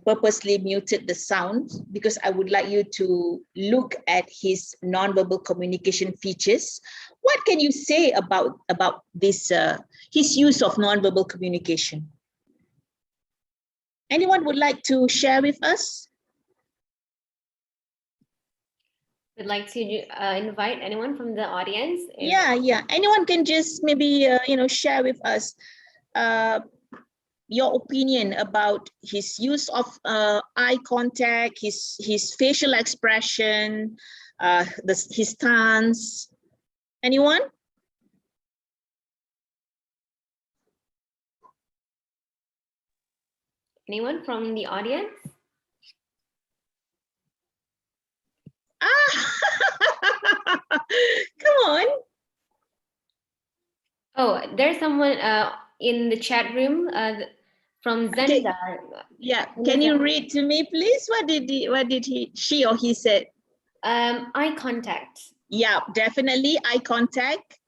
Speaker 6: purposely muted the sound because I would like you to look at his nonverbal communication features. What can you say about this his use of nonverbal communication? Anyone would like to share with us?
Speaker 5: Would like to invite anyone from the audience?
Speaker 6: Yeah. Anyone can just maybe share with us your opinion about his use of eye contact, his facial expression, his stance. Anyone?
Speaker 5: Anyone from the audience?
Speaker 6: Come on.
Speaker 5: Oh, there's someone in the chat room from Zenda.
Speaker 6: Okay. Yeah, can you read to me, please? What did she or he said?
Speaker 5: Eye contact.
Speaker 6: Yeah, definitely eye contact.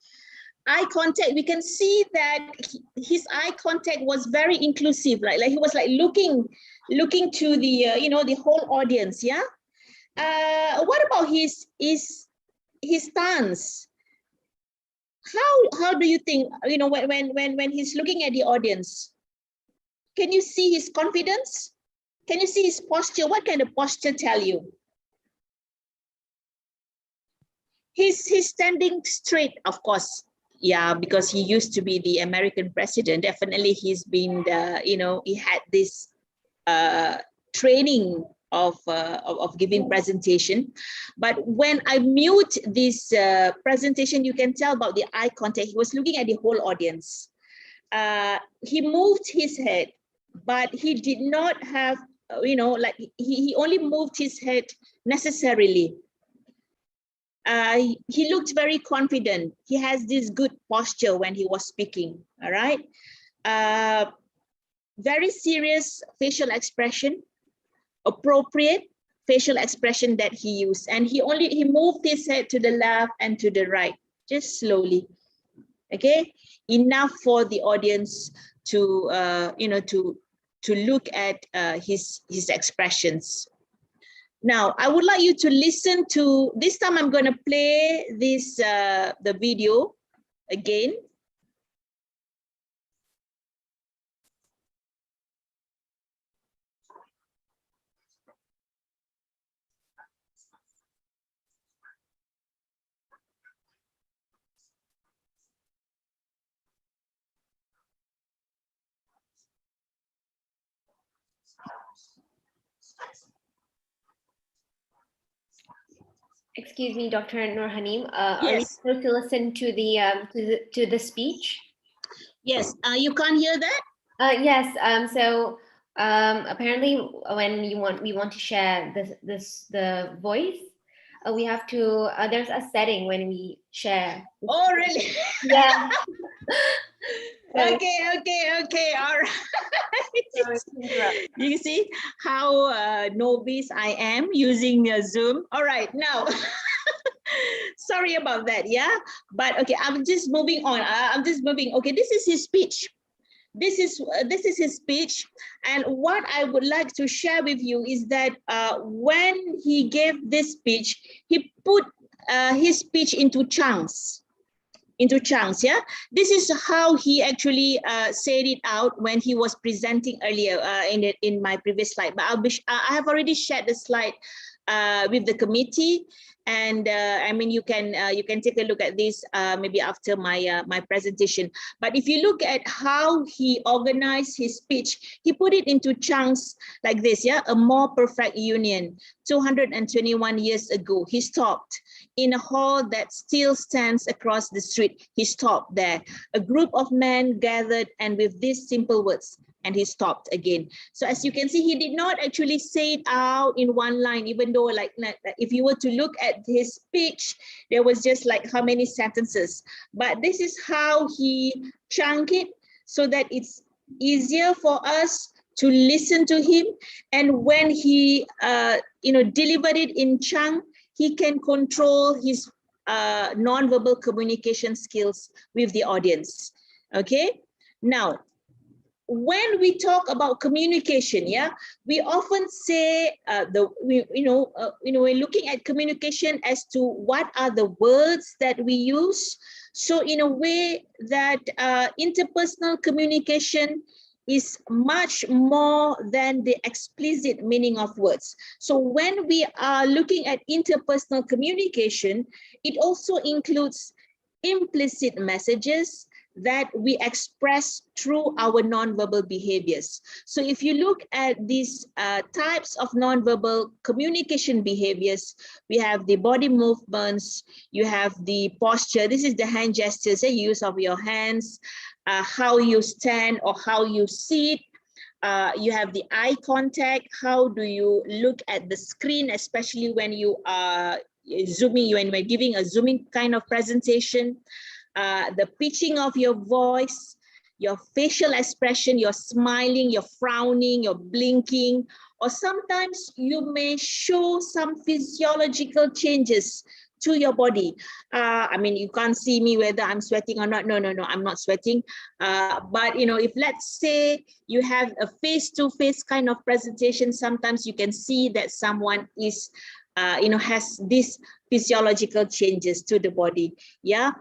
Speaker 6: Eye contact, we can see that his eye contact was very inclusive, like he was like looking to the the whole audience. Yeah. What about his stance? How do you think, when he's looking at the audience? Can you see his confidence? Can you see his posture? What kind of posture tell you? He's standing straight, of course. Yeah, because he used to be the American president. Definitely, he's been he had this training of giving presentation. But when I mute this presentation, you can tell about the eye contact. He was looking at the whole audience. He moved his head, but he did not have, he only moved his head necessarily. He looked very confident. He has this good posture when he was speaking, all right? Very serious facial expression, appropriate facial expression that he used. And he moved his head to the left and to the right, just slowly, okay? Enough for the audience to, to look at his expressions. Now, I would like you to listen to, this time I'm going to play this, the video again.
Speaker 5: Excuse me, Dr. Norhanim. Are we
Speaker 6: Yes.
Speaker 5: supposed to listen to the speech?
Speaker 6: Yes. You can't hear that?
Speaker 5: Yes. Apparently, when we want to share the voice, we have to. There's a setting when we share.
Speaker 6: Oh, really?
Speaker 5: Yeah.
Speaker 6: Okay. All right. You see how novice I am using Zoom. All right, now. Sorry about that, yeah? But okay, I'm just moving on. Okay, this is his speech. This is his speech, and what I would like to share with you is that when he gave this speech, he put his speech into chunks. Yeah, this is how he actually said it out when he was presenting earlier in my previous slide. But I have already shared the slide with the committee, and I mean you can take a look at this maybe after my my presentation. But if you look at how he organized his speech, he put it into chunks like this. Yeah, a more perfect union. 221 years ago, he stopped in a hall that still stands across the street. He stopped there. A group of men gathered, and with these simple words, and he stopped again. So as you can see, he did not actually say it out in one line, even though like if you were to look at his speech, there was just like how many sentences. But this is how he chunked it so that it's easier for us to listen to him. And when he delivered it in chunk, he can control his non-verbal communication skills with the audience. Okay, now when we talk about communication, yeah, we often say we're looking at communication as to what are the words that we use. So in a way that interpersonal communication is much more than the explicit meaning of words. So when we are looking at interpersonal communication, it also includes implicit messages that we express through our nonverbal behaviors. So if you look at these types of nonverbal communication behaviors, we have the body movements, you have the posture, this is the hand gestures, the use of your hands, how you stand or how you sit. You have the eye contact, how do you look at the screen, especially when you are zooming, when we're giving a zooming kind of presentation. The pitching of your voice, your facial expression, you're smiling, you're frowning, you're blinking, or sometimes you may show some physiological changes to your body. I mean, you can't see me whether I'm sweating or not. No, I'm not sweating. But if let's say you have a face-to-face kind of presentation, sometimes you can see that someone is has these physiological changes to the body. Yeah,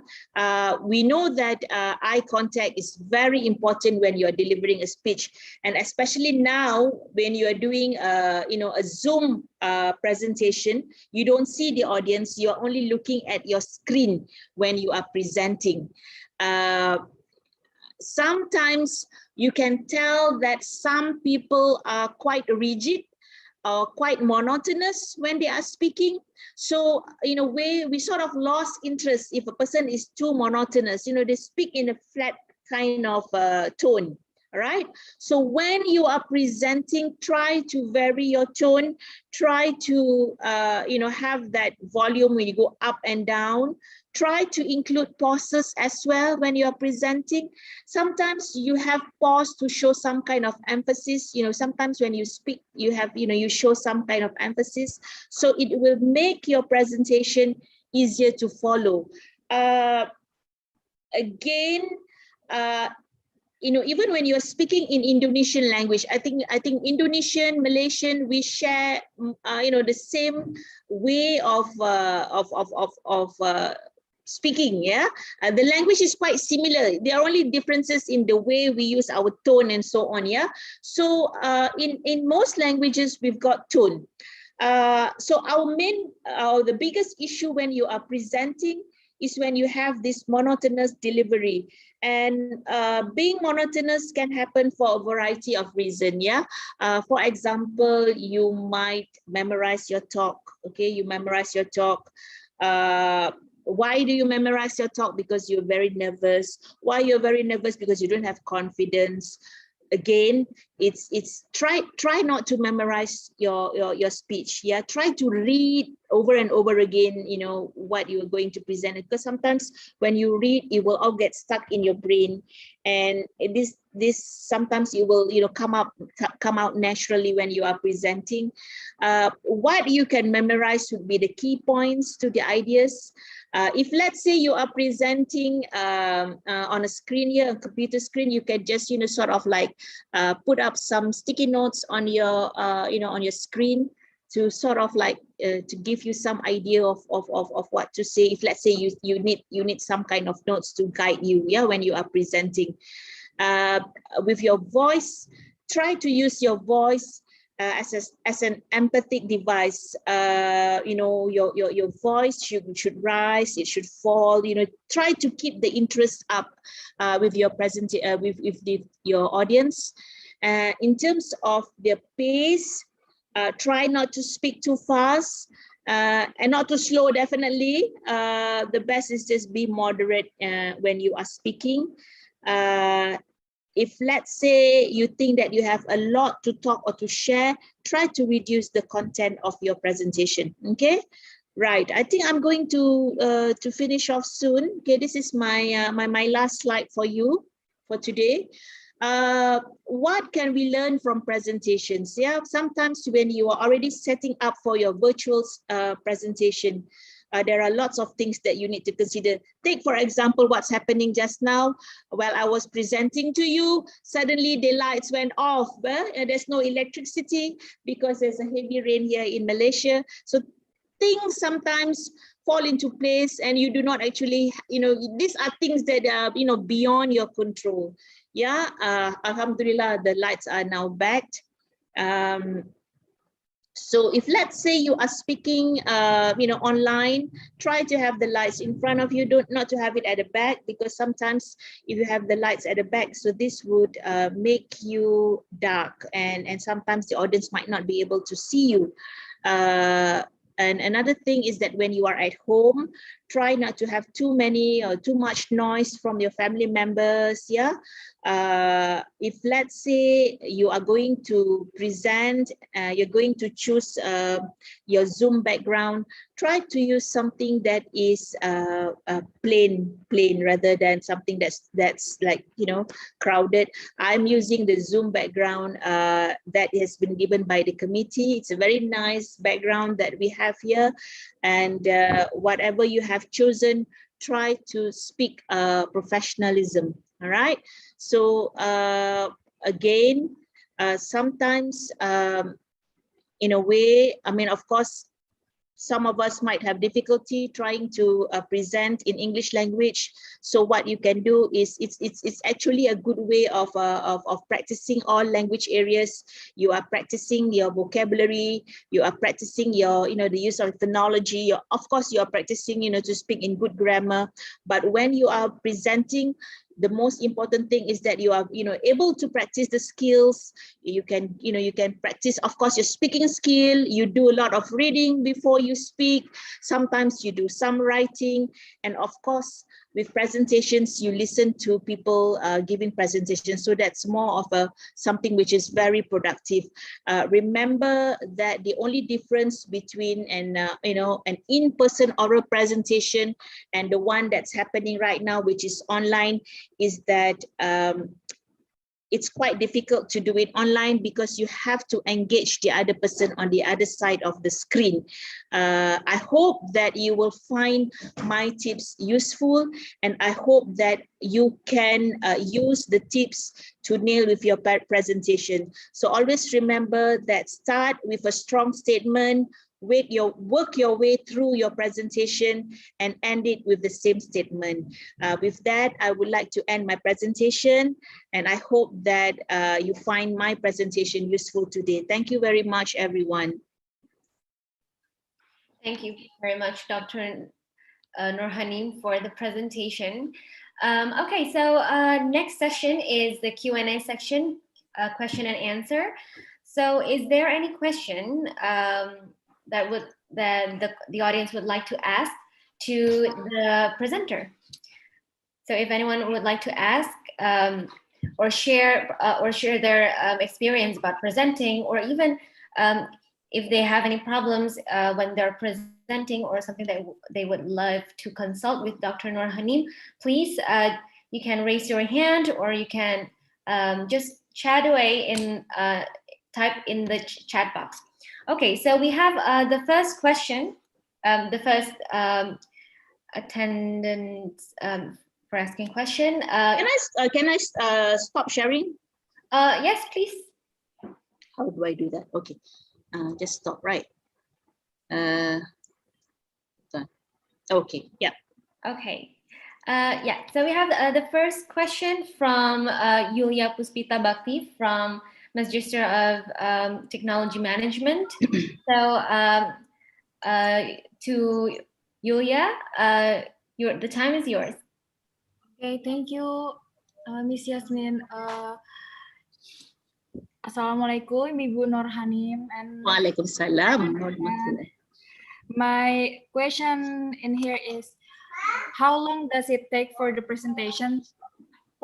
Speaker 6: we know that eye contact is very important when you are delivering a speech, and especially now when you are doing a Zoom presentation, you don't see the audience, you are only looking at your screen when you are presenting. Sometimes you can tell that some people are quite rigid or quite monotonous when they are speaking. So in a way, we sort of lost interest if a person is too monotonous. They speak in a flat kind of tone. All right. So when you are presenting, try to vary your tone. Try to have that volume when you go up and down. Try to include pauses as well when you are presenting. Sometimes you have pause to show some kind of emphasis. Sometimes when you speak, you have you show some kind of emphasis. So it will make your presentation easier to follow. Again. Even when you're speaking in Indonesian language, I think Indonesian, Malaysian, we share, the same way of speaking. Yeah, the language is quite similar. There are only differences in the way we use our tone and so on. Yeah, so in most languages we've got tone. So the biggest issue when you are presenting is when you have this monotonous delivery. And being monotonous can happen for a variety of reasons. Yeah. For example, you might memorize your talk. Okay, you memorize your talk. Why do you memorize your talk? Because you're very nervous. Why you're very nervous? Because you don't have confidence. Again, it's try not to memorize your speech. Yeah, try to read over and over again, you know, what you are going to present, because sometimes when you read, it will all get stuck in your brain, and this sometimes you will, you know, come out naturally when you are presenting. What you can memorize would be the key points to the ideas. If let's say you are presenting on a screen here, a computer screen, you can just, you know, sort of like put up some sticky notes on your, you know, on your screen to sort of like to give you some idea of what to say. If let's say you need some kind of notes to guide you, yeah, when you are presenting. With your voice, try to use your voice as an empathic device. You know, your voice should rise, it should fall. You know, try to keep the interest up with your your audience. In terms of the pace, try not to speak too fast and not too slow. Definitely, the best is just be moderate when you are speaking. If let's say you think that you have a lot to talk or to share, try to reduce the content of your presentation. Okay, right. I think I'm going to finish off soon. Okay, this is my my last slide for you for today. What can we learn from presentations? Yeah, sometimes when you are already setting up for your virtual presentation, there are lots of things that you need to consider. Take, for example, what's happening just now. While I was presenting to you, suddenly the lights went off. There's no electricity because there's a heavy rain here in Malaysia. So things sometimes fall into place and you do not actually, you know, these are things that are, you know, beyond your control. Yeah, Alhamdulillah, the lights are now back. So if let's say you are speaking, you know, online, try to have the lights in front of you, not to have it at the back, because sometimes if you have the lights at the back, so this would make you dark, and sometimes the audience might not be able to see you. And another thing is that when you are at home, try not to have too many or too much noise from your family members. Yeah. If let's say you are going to present, you're going to choose your Zoom background, try to use something that is plain rather than something that's like, you know, crowded. I'm using the Zoom background that has been given by the committee. It's a very nice background that we have here, and whatever you have chosen, try to speak professionalism. All right. So again, sometimes in a way, I mean, of course, some of us might have difficulty trying to present in English language. So what you can do is it's actually a good way of practicing all language areas. You are practicing your vocabulary. You are practicing your, you know, the use of phonology. Of course, you are practicing, you know, to speak in good grammar. But when you are presenting, the most important thing is that you are, you know, able to practice the skills. You can, you know, you can practice, of course, your speaking skill. You do a lot of reading before you speak. Sometimes you do some writing, and of course, with presentations, you listen to people giving presentations. So that's more of a something which is very productive. Remember that the only difference between an in-person oral presentation and the one that's happening right now, which is online, is that it's quite difficult to do it online because you have to engage the other person on the other side of the screen. I hope that you will find my tips useful, and I hope that you can use the tips to nail with your presentation. So always remember that start with a strong statement, work your way through your presentation, and end it with the same statement. With that, I would like to end my presentation, and I hope that you find my presentation useful today. Thank you very much, everyone.
Speaker 5: Thank you very much, Dr. Norhanim for the presentation. Okay, so next session is the Q&A section, question and answer. So is there any question that the audience would like to ask to the presenter? So if anyone would like to ask or share their experience about presenting, or even if they have any problems when they're presenting or something that they would love to consult with Dr. Norhanim, please, you can raise your hand, or you can just chat away in type in the chat box. Okay, so we have the first question, the first attendant for asking question.
Speaker 6: Can I stop sharing?
Speaker 5: Yes, please.
Speaker 6: How do I do that? Okay, just stop, right? Okay, yeah.
Speaker 5: Okay. Yeah, so we have the first question from Yulia Puspita Bhakti from Magister of Technology Management. So to Yulia, the time is yours.
Speaker 7: Okay, thank you, Miss Yasmin. Assalamualaikum, Ibu Norhanim. And
Speaker 6: Waalaikumsalam.
Speaker 7: my question in here is, how long does it take for the presentation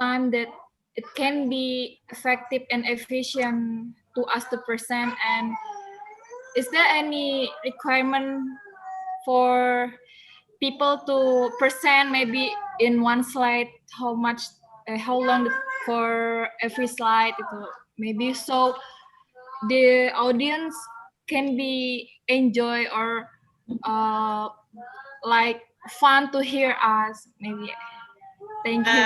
Speaker 7: time that it can be effective and efficient to us to present? And is there any requirement for people to present maybe in one slide, how long for every slide, maybe so the audience can be enjoy or like fun to hear us, maybe. Thank you.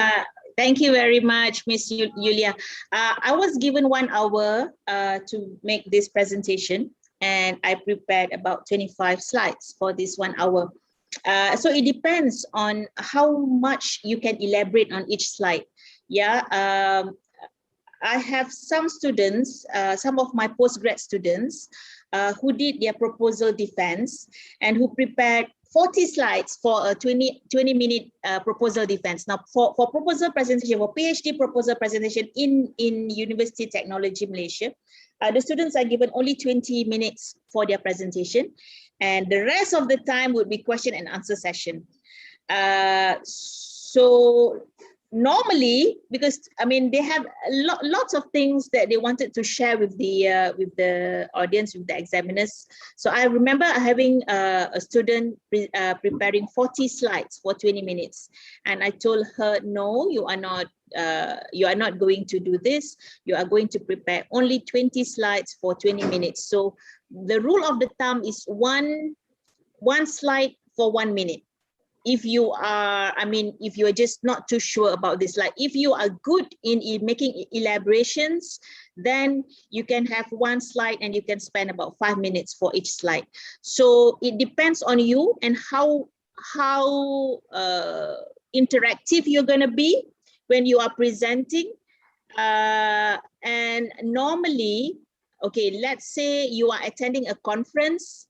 Speaker 6: Thank you very much, Miss Yulia. I was given 1 hour to make this presentation, and I prepared about 25 slides for this 1 hour. So it depends on how much you can elaborate on each slide. Yeah, I have some students, some of my postgrad students who did their proposal defense and who prepared 40 slides for a 20-minute proposal defense. Now, for proposal presentation, for PhD proposal presentation in University Technology Malaysia, the students are given only 20 minutes for their presentation, and the rest of the time would be question and answer session. So normally, because I mean they have lots of things that they wanted to share with the audience, with the examiners. So I remember having a student preparing 40 slides for 20 minutes, and I told her, no, you are not going to do this. You are going to prepare only 20 slides for 20 minutes. So the rule of the thumb is one slide for 1 minute. If you are, if you are just not too sure about this, like if you are good in making elaborations, then you can have 1 slide and you can spend about 5 minutes for each slide. So it depends on you and how interactive you're going to be when you are presenting. And normally, okay, let's say you are attending a conference.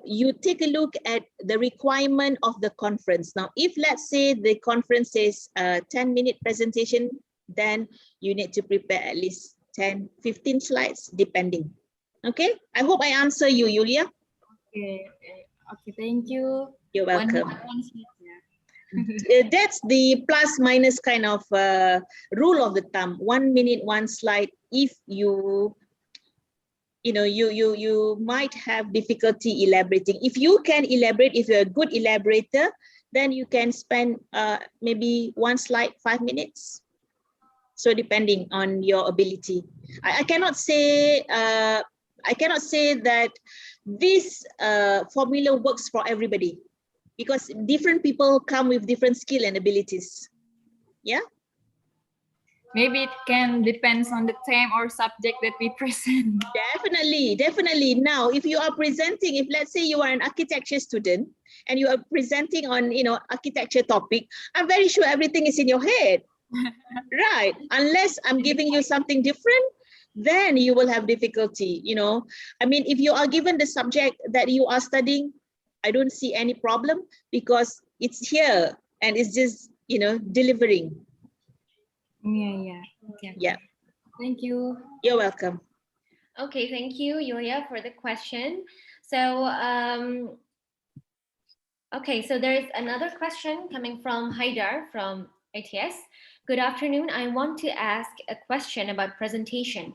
Speaker 6: You take a look at the requirement of the conference. Now, if let's say the conference is a 10-minute presentation, then you need to prepare at least 10-15 slides, depending. Okay, I hope I answer you, Yulia.
Speaker 7: Okay, thank you.
Speaker 6: You're welcome. That's the plus minus kind of rule of the thumb. 1 minute, 1 slide. If you might have difficulty elaborating. If you can elaborate, if you're a good elaborator, then you can spend maybe 1 slide, 5 minutes. So depending on your ability, I cannot say that this formula works for everybody, because different people come with different skill and abilities. Yeah.
Speaker 7: Maybe it can depends on the theme or subject that we present.
Speaker 6: Definitely. Now, if you are presenting, if let's say you are an architecture student and you are presenting on, architecture topic, I'm very sure everything is in your head, right? Unless I'm giving you something different, then you will have difficulty, If you are given the subject that you are studying, I don't see any problem because it's here and it's just, delivering.
Speaker 7: Yeah.
Speaker 6: Yeah.
Speaker 7: Thank you.
Speaker 6: You're welcome.
Speaker 5: Okay, thank you, Yulia, for the question. So, okay, so there is another question coming from Haidar from ITS. Good afternoon. I want to ask a question about presentation.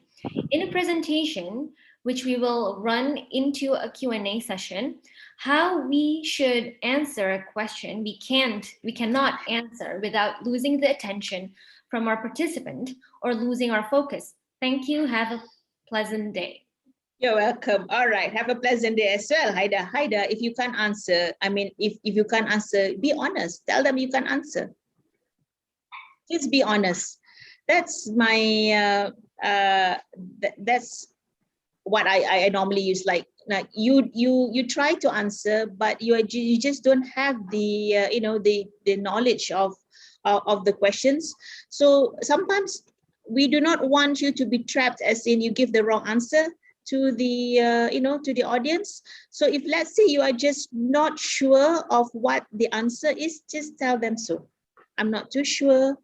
Speaker 5: In a presentation, which we will run into a Q&A session, how we should answer a question we cannot answer without losing the attention from our participant or losing our focus. Thank you. Have a pleasant day.
Speaker 6: You're welcome. All right. Have a pleasant day as well, Haida. Haida, if you can't answer, if you can't answer, be honest. Tell them you can't answer. Just be honest. That's my, that's what I normally use. Like you try to answer, but you just don't have the, the knowledge of the questions. So sometimes we do not want you to be trapped, as in you give the wrong answer to the to the audience. So if, let's say, you are just not sure of what the answer is, just tell them so. I'm not too sure.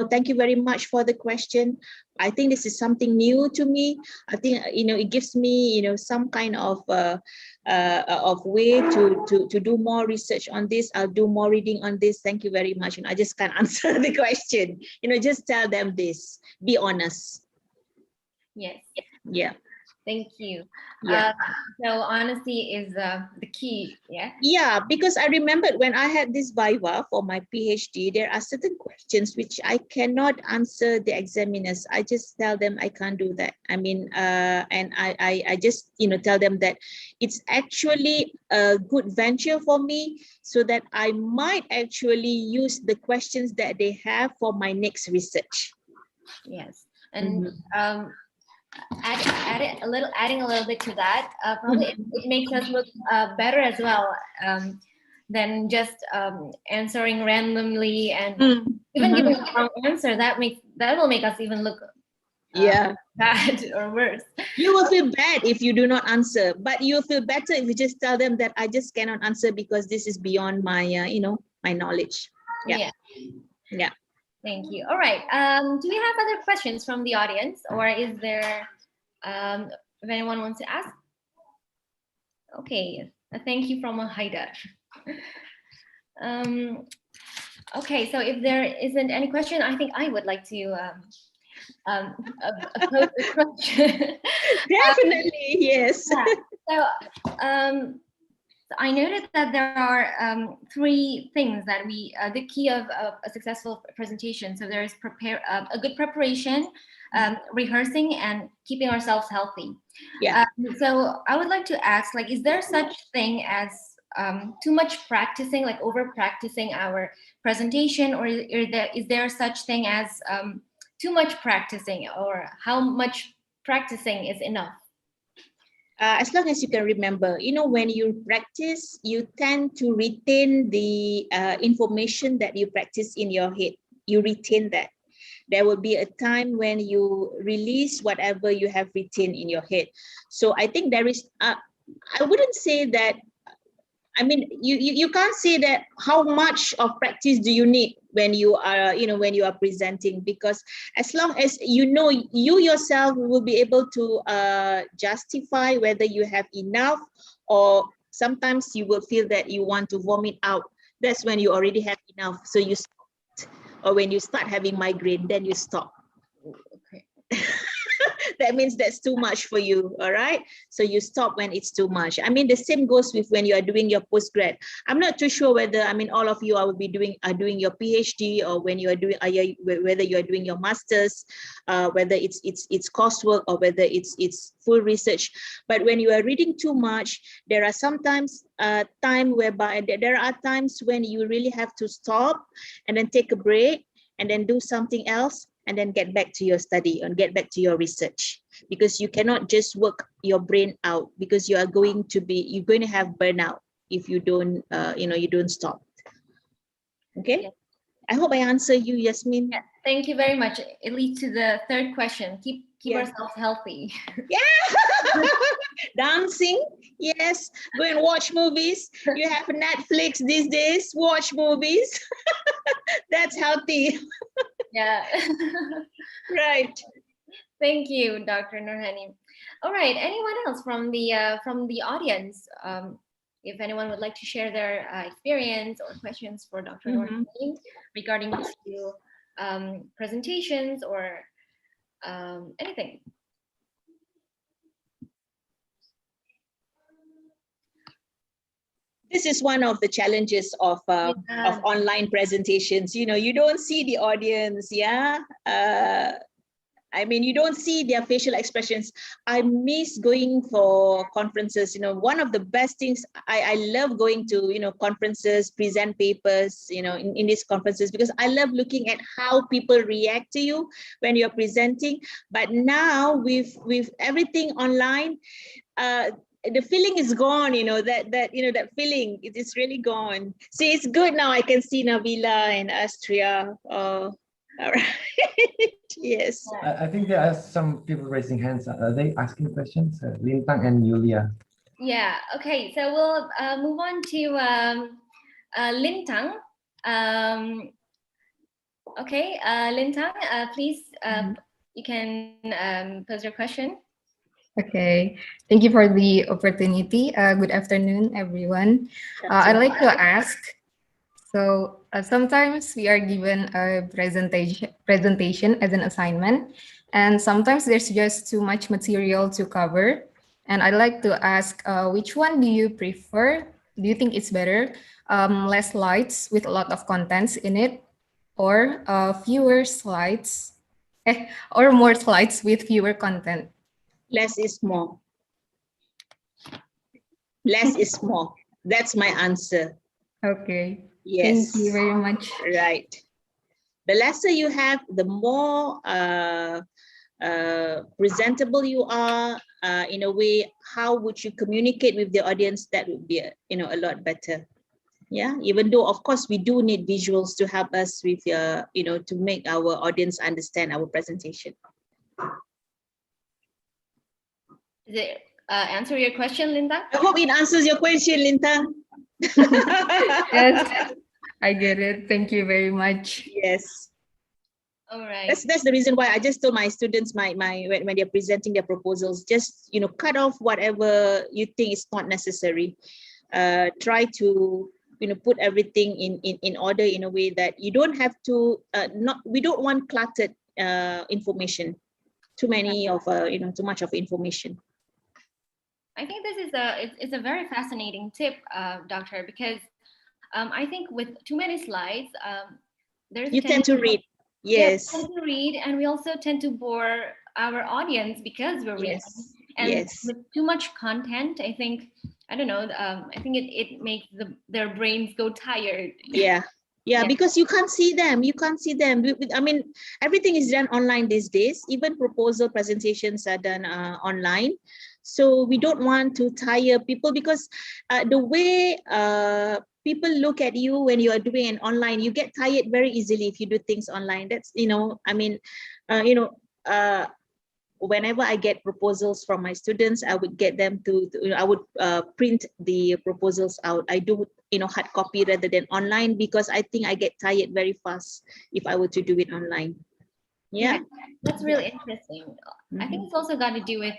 Speaker 6: Thank you very much for the question. I think this is something new to me. I think it gives me some kind of way to do more research on this. I'll do more reading on this. Thank you very much. I just can't answer the question. Just tell them this. Be honest.
Speaker 5: Yes.
Speaker 6: Yeah.
Speaker 5: Thank you.
Speaker 6: Yeah.
Speaker 5: So honesty is the key, yeah?
Speaker 6: Yeah, because I remembered when I had this Viva for my PhD, there are certain questions which I cannot answer the examiners. I just tell them I can't do that. And I just, tell them that it's actually a good venture for me, so that I might actually use the questions that they have for my next research.
Speaker 5: Yes. And adding a little bit to that, probably it makes us look better as well, than just answering randomly and even giving a wrong answer. That will make us even look bad or worse.
Speaker 6: You will feel bad if you do not answer, but you'll feel better if you just tell them that I just cannot answer because this is beyond my my knowledge. Yeah.
Speaker 5: Thank you. All right. Do we have other questions from the audience, or is there, if anyone wants to ask? Okay. Thank you from Haidar. Okay. So if there isn't any question, I think I would like to pose a question.
Speaker 6: Definitely, yes.
Speaker 5: So I noted that there are 3 things that the key of a successful presentation. So there is a good preparation, rehearsing, and keeping ourselves healthy.
Speaker 6: Yeah.
Speaker 5: So I would like to ask, is there such thing as too much practicing, like over practicing our presentation, or is there such thing as too much practicing, or how much practicing is enough?
Speaker 6: As long as you can remember, when you practice, you tend to retain the information that you practice in your head. You retain that. There will be a time when you release whatever you have retained in your head. So I think there is, I wouldn't say that, you can't say that how much of practice do you need when you are, when you are presenting, because as long as you yourself will be able to justify whether you have enough, or sometimes you will feel that you want to vomit out. That's when you already have enough. So you stop. Or when you start having migraine, then you stop.
Speaker 5: Okay.
Speaker 6: That means that's too much for you, all right? So you stop when it's too much. The same goes with when you are doing your postgrad. I'm not too sure whether, all of you are doing your PhD, or when you are doing, whether you are doing your master's, whether it's coursework, or whether it's full research. But when you are reading too much, there are sometimes there are times when you really have to stop and then take a break and then do something else, and then get back to your study and get back to your research, because you cannot just work your brain out, because you're going to have burnout if you don't you don't stop. Okay. Yes. I hope I answer you, Yasmin.
Speaker 5: Yeah, thank you very much. It leads to the third question. Keep ourselves healthy.
Speaker 6: Yeah. Dancing, yes. Go and watch movies. You have Netflix these days, watch movies. That's healthy.
Speaker 5: Yeah.
Speaker 6: Right.
Speaker 5: Thank you, Dr. Norhanim. All right, anyone else from the audience? If anyone would like to share their experience or questions for Dr. Norhanim regarding to presentations or anything.
Speaker 6: This is one of the challenges of online presentations. You know, you don't see the audience, yeah. I mean, you don't see their facial expressions. I miss going for conferences. You know, one of the best things, I love going to, you know, conferences, present papers, you know, in these conferences, because I love looking at how people react to you when you're presenting. But now with everything online, the feeling is gone, you know, that feeling, it is really gone. See, it's good now. I can see Nabila and Astria. All right. Yes.
Speaker 8: I think there are some people raising hands. Are they asking questions? Lintang and Yulia.
Speaker 5: Yeah. Okay. So we'll move on to Lintang. Okay, Lintang, please, you can pose your question.
Speaker 9: Okay, thank you for the opportunity. Good afternoon, everyone. I'd like to ask, so sometimes we are given a presentation as an assignment, and sometimes there's just too much material to cover. And I'd like to ask, which one do you prefer? Do you think it's better? Less slides with a lot of contents in it, or fewer slides, or more slides with fewer content?
Speaker 6: Less is more. Less is more. That's my answer.
Speaker 9: Okay.
Speaker 6: Yes.
Speaker 9: Thank you very much.
Speaker 6: Right. The lesser you have, the more presentable you are. In a way, how would you communicate with the audience? That would be, a lot better. Yeah. Even though, of course, we do need visuals to help us with, to make our audience understand our presentation.
Speaker 5: Does it answer your question, Linda?
Speaker 6: I hope it answers your question, Linda.
Speaker 9: Yes, I get it. Thank you very much.
Speaker 6: Yes.
Speaker 5: All right.
Speaker 6: That's the reason why I just told my students, when they're presenting their proposals, just cut off whatever you think is not necessary. Try to put everything in order in a way that you don't have to we don't want cluttered information. Too many of too much of information.
Speaker 5: I think this is it's a very fascinating tip, Doctor, because I think with too many slides,
Speaker 6: you tend to read. Yes.
Speaker 5: Yeah, we tend to read, and we also tend to bore our audience because we're reading. And with too much content, I think, I don't know, I think it makes their brains go tired.
Speaker 6: Yeah, because you can't see them. I mean, everything is done online these days. Even proposal presentations are done online. So we don't want to tire people, because the way people look at you when you are doing an online, you get tired very easily if you do things online. That's, whenever I get proposals from my students, I would get them I would print the proposals out. I do, hard copy rather than online, because I think I get tired very fast if I were to do it online. Yeah.
Speaker 5: That's really interesting. I think it's also got to do with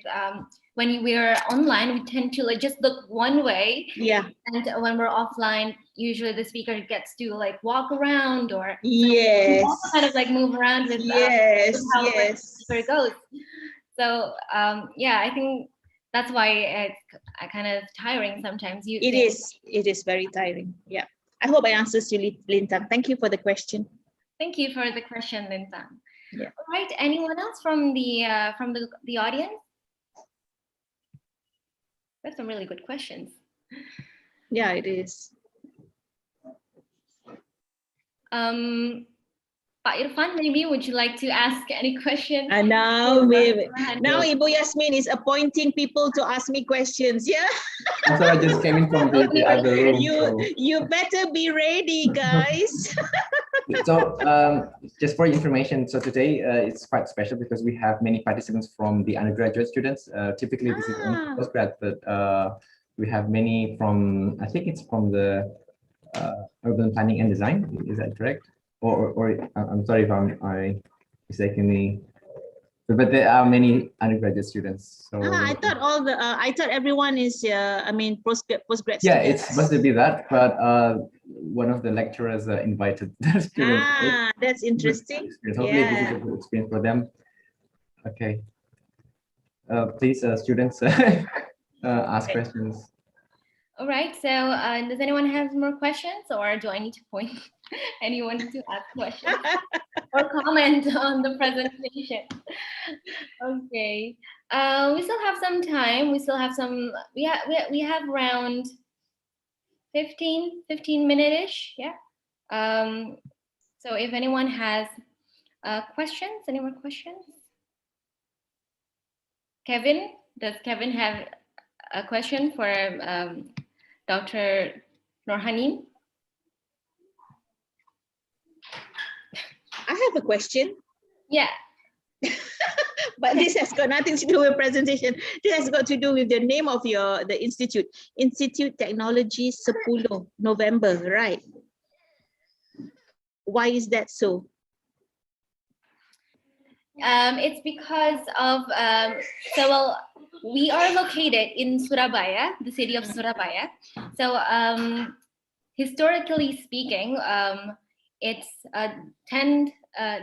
Speaker 5: when we're online, we tend to just look one way.
Speaker 6: Yeah.
Speaker 5: And when we're offline, usually the speaker gets to walk around, or
Speaker 6: also
Speaker 5: kind of move around with how the speaker goes. So I think that's why it's kind of tiring sometimes.
Speaker 6: It is very tiring. Yeah. I hope I answered you, Lintang. Thank you for the question.
Speaker 5: Thank you for the question, Lintang.
Speaker 6: Yeah.
Speaker 5: All right. Anyone else from the audience? That's some really good questions.
Speaker 6: Yeah, it is.
Speaker 5: Pak Irfan, maybe would you like to ask any question?
Speaker 6: Now Ibu Yasmin is appointing people to ask me questions. Yeah.
Speaker 8: So I just came in from the other room.
Speaker 6: You better be ready, guys.
Speaker 8: So just for your information, so today it's quite special because we have many participants from the undergraduate students. Typically this is only postgrad, but we have many from, I think it's from the urban planning and design. Is that correct? Or I'm sorry if I mistakenly. But there are many undergraduate students. So
Speaker 6: I thought I thought everyone is I mean postgrad
Speaker 8: yeah,
Speaker 6: students.
Speaker 8: it's supposed to be that, but one of the lecturers invited the students.
Speaker 6: That's interesting.
Speaker 8: Hopefully this is a good experience for them. Okay. Please, students, ask questions.
Speaker 5: All right, so does anyone have more questions, or do I need to point anyone to ask questions or comment on the presentation? Okay, we still have some time. We still have some, we have around 15 minute-ish, yeah. So if anyone has questions, any more questions? Kevin, does Kevin have a question for Dr. Norhanim?
Speaker 6: I have a question.
Speaker 5: Yeah.
Speaker 6: But this has got nothing to do with presentation. This has got to do with the name of the institute. Institute Technology 10 November, right? Why is that so?
Speaker 5: It's because of, so well, we are located in Surabaya, the city of Surabaya. So historically speaking, it's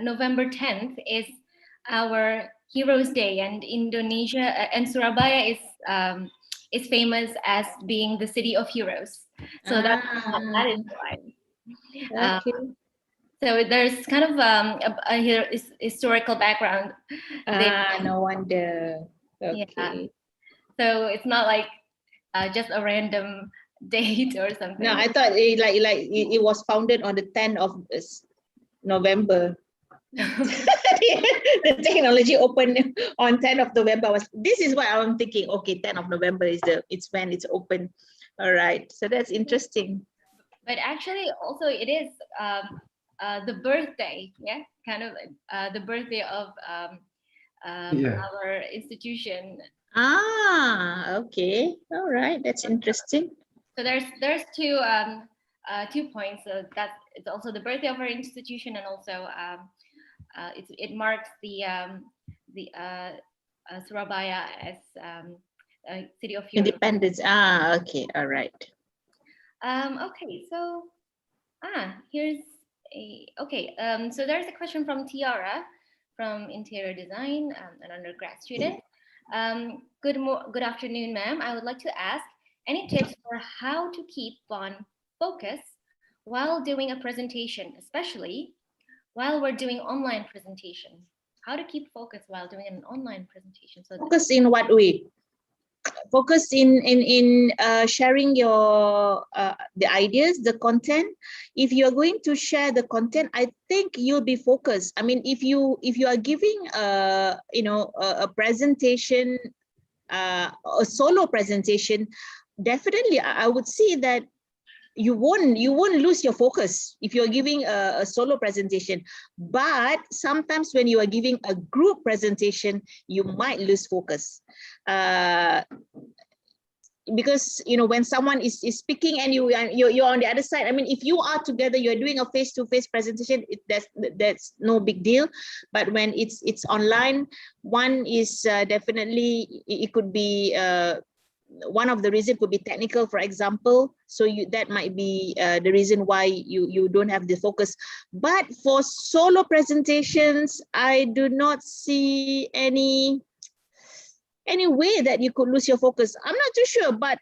Speaker 5: November 10th is our Heroes Day, and Indonesia and Surabaya is famous as being the city of heroes. So that is why.
Speaker 6: Okay.
Speaker 5: So there's kind of a historical background.
Speaker 6: No wonder. Okay.
Speaker 5: Yeah. So it's not like just a random date or something.
Speaker 6: No, I thought it was founded on the 10th of November. The technology opened on 10th of November. This is what I'm thinking. Okay, 10th of November is it's when it's open. All right, so that's interesting.
Speaker 5: But actually, also it is the birthday, yeah, kind of the birthday of our institution.
Speaker 6: Okay, all right, that's interesting.
Speaker 5: So there's two points. So that it's also the birthday of our institution, and also it marks the Surabaya as a city of heroes.
Speaker 6: Independence. Okay, all right.
Speaker 5: Okay, so here's so there's a question from Tiara from Interior Design, an undergrad student. Good afternoon, ma'am. I would like to ask any tips for how to keep on focus while doing a presentation, especially while we're doing online presentation. How to keep focus while doing an online presentation? So
Speaker 6: focus in what way? Focus in sharing your the ideas, the content. If you are going to share the content, I think you'll be focused. I mean, if you are giving a presentation, a solo presentation, definitely I would say that you won't lose your focus if you're giving a solo presentation. But sometimes when you are giving a group presentation, you might lose focus. Because when someone is speaking and you're on the other side, I mean, if you are together, you're doing a face-to-face presentation, that's no big deal. But when it's online, one is definitely, it could be one of the reasons could be technical, for example. So that might be the reason why you don't have the focus. But for solo presentations, I do not see any way that you could lose your focus. I'm not too sure, but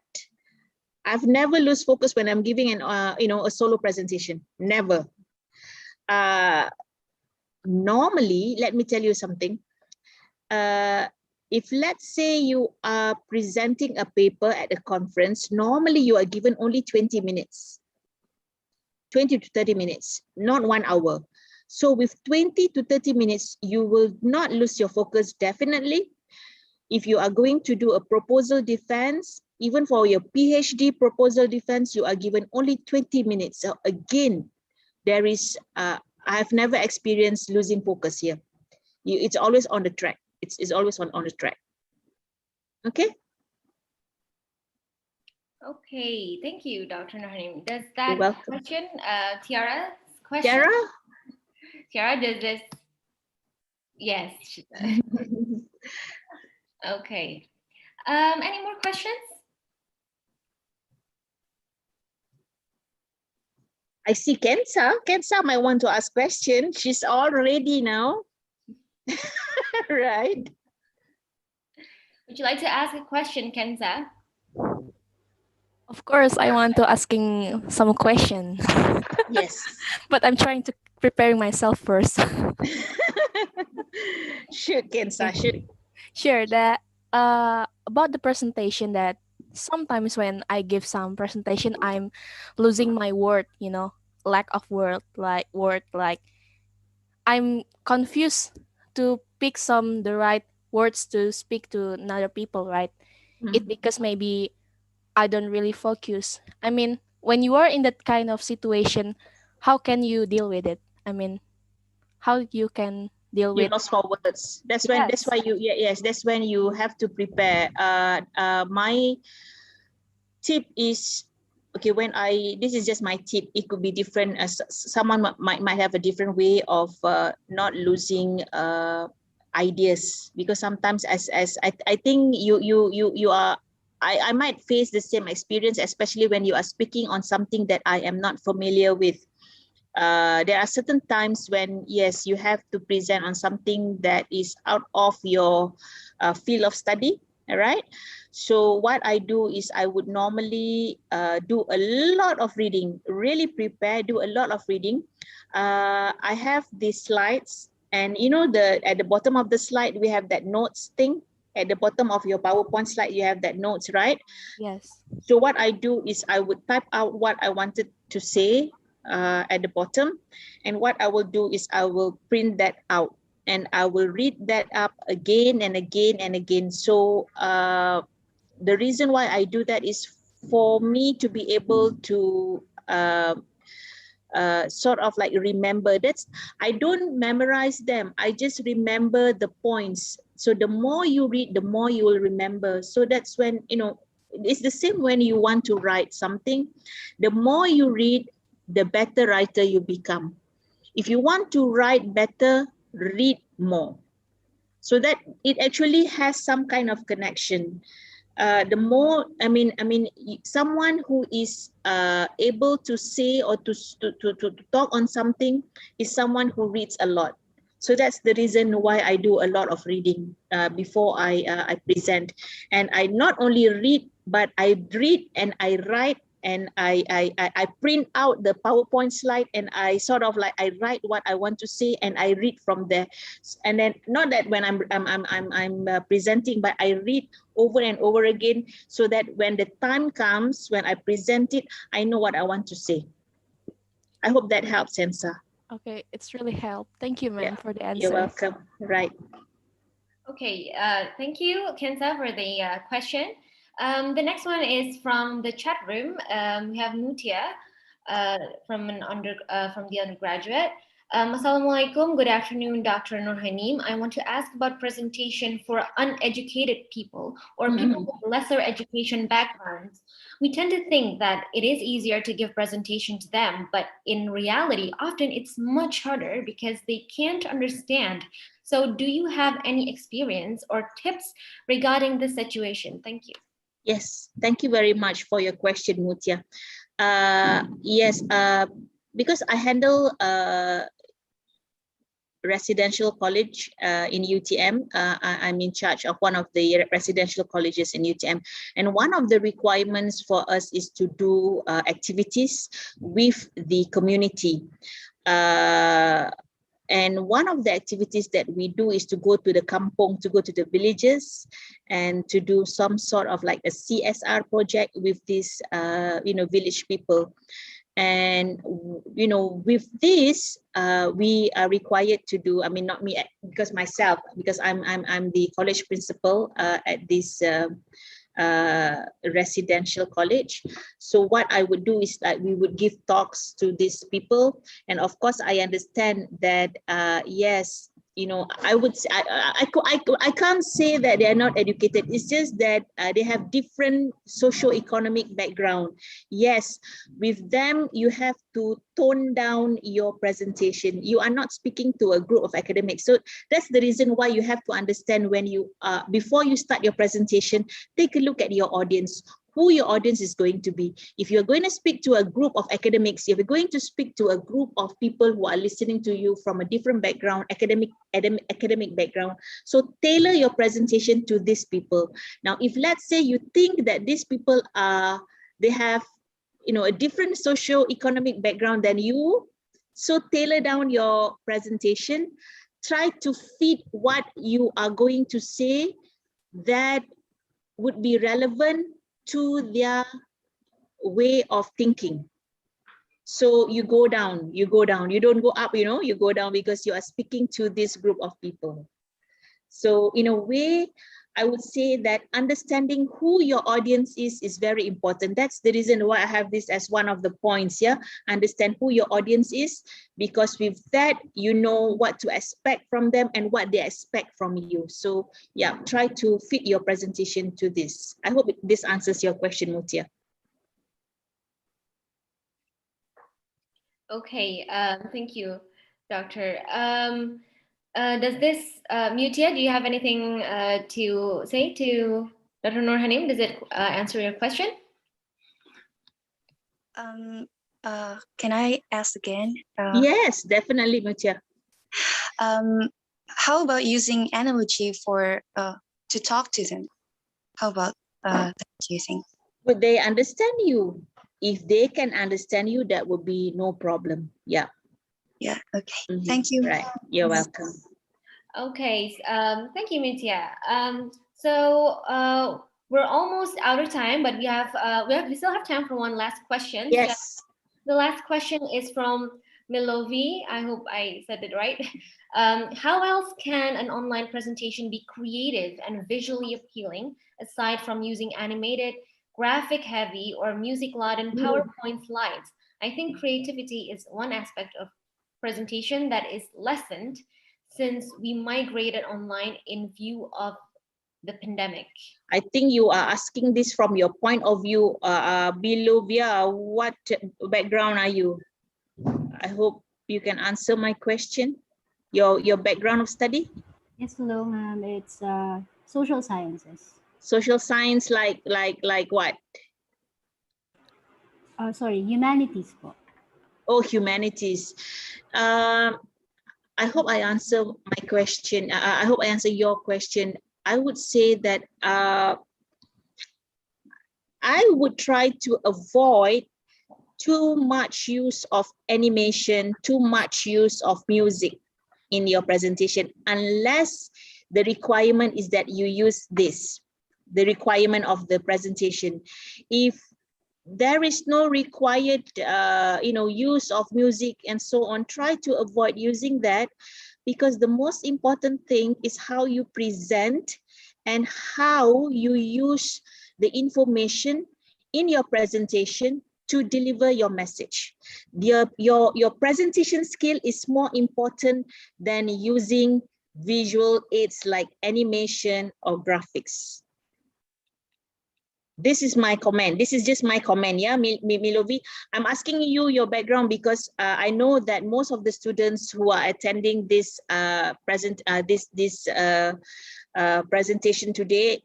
Speaker 6: I've never lose focus when I'm giving a solo presentation. Never. Normally, let me tell you something. If let's say you are presenting a paper at a conference, normally you are given only 20 minutes, 20 to 30 minutes, not 1 hour. So with 20 to 30 minutes, you will not lose your focus, definitely. If you are going to do a proposal defense, even for your PhD proposal defense, you are given only 20 minutes. So again, there is I've never experienced losing focus here. It's always on the track. It's always on the track. Okay.
Speaker 5: Okay, thank you, Dr. Norhanim. Does
Speaker 6: You're
Speaker 5: that
Speaker 6: welcome.
Speaker 5: question, Tiara's question?
Speaker 6: Tiara?
Speaker 5: Tiara, does this? Yes. She does. Okay. Any more questions?
Speaker 6: I see Kenza. Kenza might want to ask question. She's all ready now. Right.
Speaker 5: Would you like to ask a question, Kenza?
Speaker 10: Of course, I want to asking some question.
Speaker 6: Yes.
Speaker 10: But I'm trying to preparing myself first.
Speaker 6: Shoot, Kenza, shoot.
Speaker 10: Sure, that about the presentation, that sometimes when I give some presentation, I'm losing my word, lack of word, like I'm confused to pick the right words to speak to another people, right? It because maybe I don't really focus. I mean, when you are in that kind of situation, how can you deal with it? I mean, how you can deal
Speaker 6: You
Speaker 10: with
Speaker 6: lost for words. That's why you that's when you have to prepare. My tip is, okay, this is just my tip. It could be different. As someone might have a different way of not losing ideas, because sometimes as I think you are. I might face the same experience, especially when you are speaking on something that I am not familiar with. There are certain times when, yes, you have to present on something that is out of your field of study, all right? So what I do is I would normally do a lot of reading, really prepare, do a lot of reading. I have these slides, and at the bottom of the slide, we have that notes thing. At the bottom of your PowerPoint slide, you have that notes, right?
Speaker 10: Yes.
Speaker 6: So what I do is I would type out what I wanted to say at the bottom, and what I will do is I will print that out, and I will read that up again and again and again. So the reason why I do that is for me to be able to sort of like remember. I don't memorize them, I just remember the points. So the more you read, the more you will remember. So that's when, it's the same when you want to write something. The more you read, the better writer you become. If you want to write better, read more. So that it actually has some kind of connection. The more, someone who is able to say or to talk on something is someone who reads a lot. So that's the reason why I do a lot of reading before I present. And I not only read, but I read and I write, and I print out the PowerPoint slide, and I sort of like I write what I want to say, and I read from there. And then not that when I'm presenting, but I read over and over again, so that when the time comes when I present it, I know what I want to say. I hope that helps, Sensa.
Speaker 10: Okay, it's really helped. Thank you, ma'am, for the answer.
Speaker 6: You're welcome. Right.
Speaker 5: Okay, thank you, Kenza, for the question. The next one is from the chat room. We have Mutia from the undergraduate. Assalamualaikum. Good afternoon, Dr. Norhanim. I want to ask about presentation for uneducated people or people with lesser education backgrounds. We tend to think that it is easier to give presentation to them, but in reality, often it's much harder because they can't understand. So do you have any experience or tips regarding this situation? Thank you.
Speaker 6: Yes, thank you very much for your question, Mutia. Yes, because I handle residential college in UTM. I'm in charge of one of the residential colleges in UTM. And one of the requirements for us is to do activities with the community. And one of the activities that we do is to go to the kampong, to go to the villages, and to do some sort of like a CSR project with these, village people. And, with this, we are required to do, not me, because myself, because I'm the college principal at this residential college. So what I would do is that we would give talks to these people, and of course I understand that yes, you know, I would say, I can't say that they are not educated. It's just that they have different socio-economic background. Yes, with them, you have to tone down your presentation. You are not speaking to a group of academics. So that's the reason why you have to understand when you, before you start your presentation, take a look at your audience, who your audience is going to be. If you're going to speak to a group of academics, if you're going to speak to a group of people who are listening to you from a different background, academic background, so tailor your presentation to these people. Now, if let's say you think that these people are, they have, you know, a different socio-economic background than you, so tailor down your presentation. Try to fit what you are going to say that would be relevant to their way of thinking. So you go down, you don't go up, you know, you go down because you are speaking to this group of people. So in a way, I would say that understanding who your audience is very important. That's the reason why I have this as one of the points, yeah? Understand who your audience is, because with that, you know what to expect from them and what they expect from you. So yeah, try to fit your presentation to this. I hope this answers your question, Mutia.
Speaker 5: Okay, thank you, Doctor. Does this, Mutia, do you have anything to say to Dr. Norhanim? Does it answer your question?
Speaker 11: Can I ask again?
Speaker 6: Yes, definitely, Mochtar.
Speaker 11: How about using analogy for to talk to them? How about that, do you think?
Speaker 6: Would they understand you? If they can understand you, that would be no problem. Yeah.
Speaker 11: Yeah. Okay. Thank you.
Speaker 6: Right. You're welcome.
Speaker 5: Okay. Thank you, Mutia. We're almost out of time, but we still have time for one last question.
Speaker 6: Yes.
Speaker 5: So the last question is from Milovi. I hope I said it right. How else can an online presentation be creative and visually appealing aside from using animated, graphic heavy, or music-laden PowerPoint slides? I think creativity is one aspect of presentation that is lessened since we migrated online in view of the pandemic.
Speaker 6: I think you are asking this from your point of view, Bilovia. What background are you? I hope you can answer my question. Your background of study?
Speaker 12: Yes, hello, ma'am. It's social sciences.
Speaker 6: Social science, like what?
Speaker 12: Sorry, humanities po.
Speaker 6: Oh, humanities. I hope I answer my question. I hope I answer your question. I would say that I would try to avoid too much use of animation, too much use of music in your presentation, unless the requirement is that you use this, the requirement of the presentation. If there is no required use of music and so on, try to avoid using that, because the most important thing is how you present and how you use the information in your presentation to deliver your message. Your presentation skill is more important than using visual aids like animation or graphics. This is my comment. This is just my comment, yeah, Milovi. I'm asking you your background because I know that most of the students who are attending this presentation today,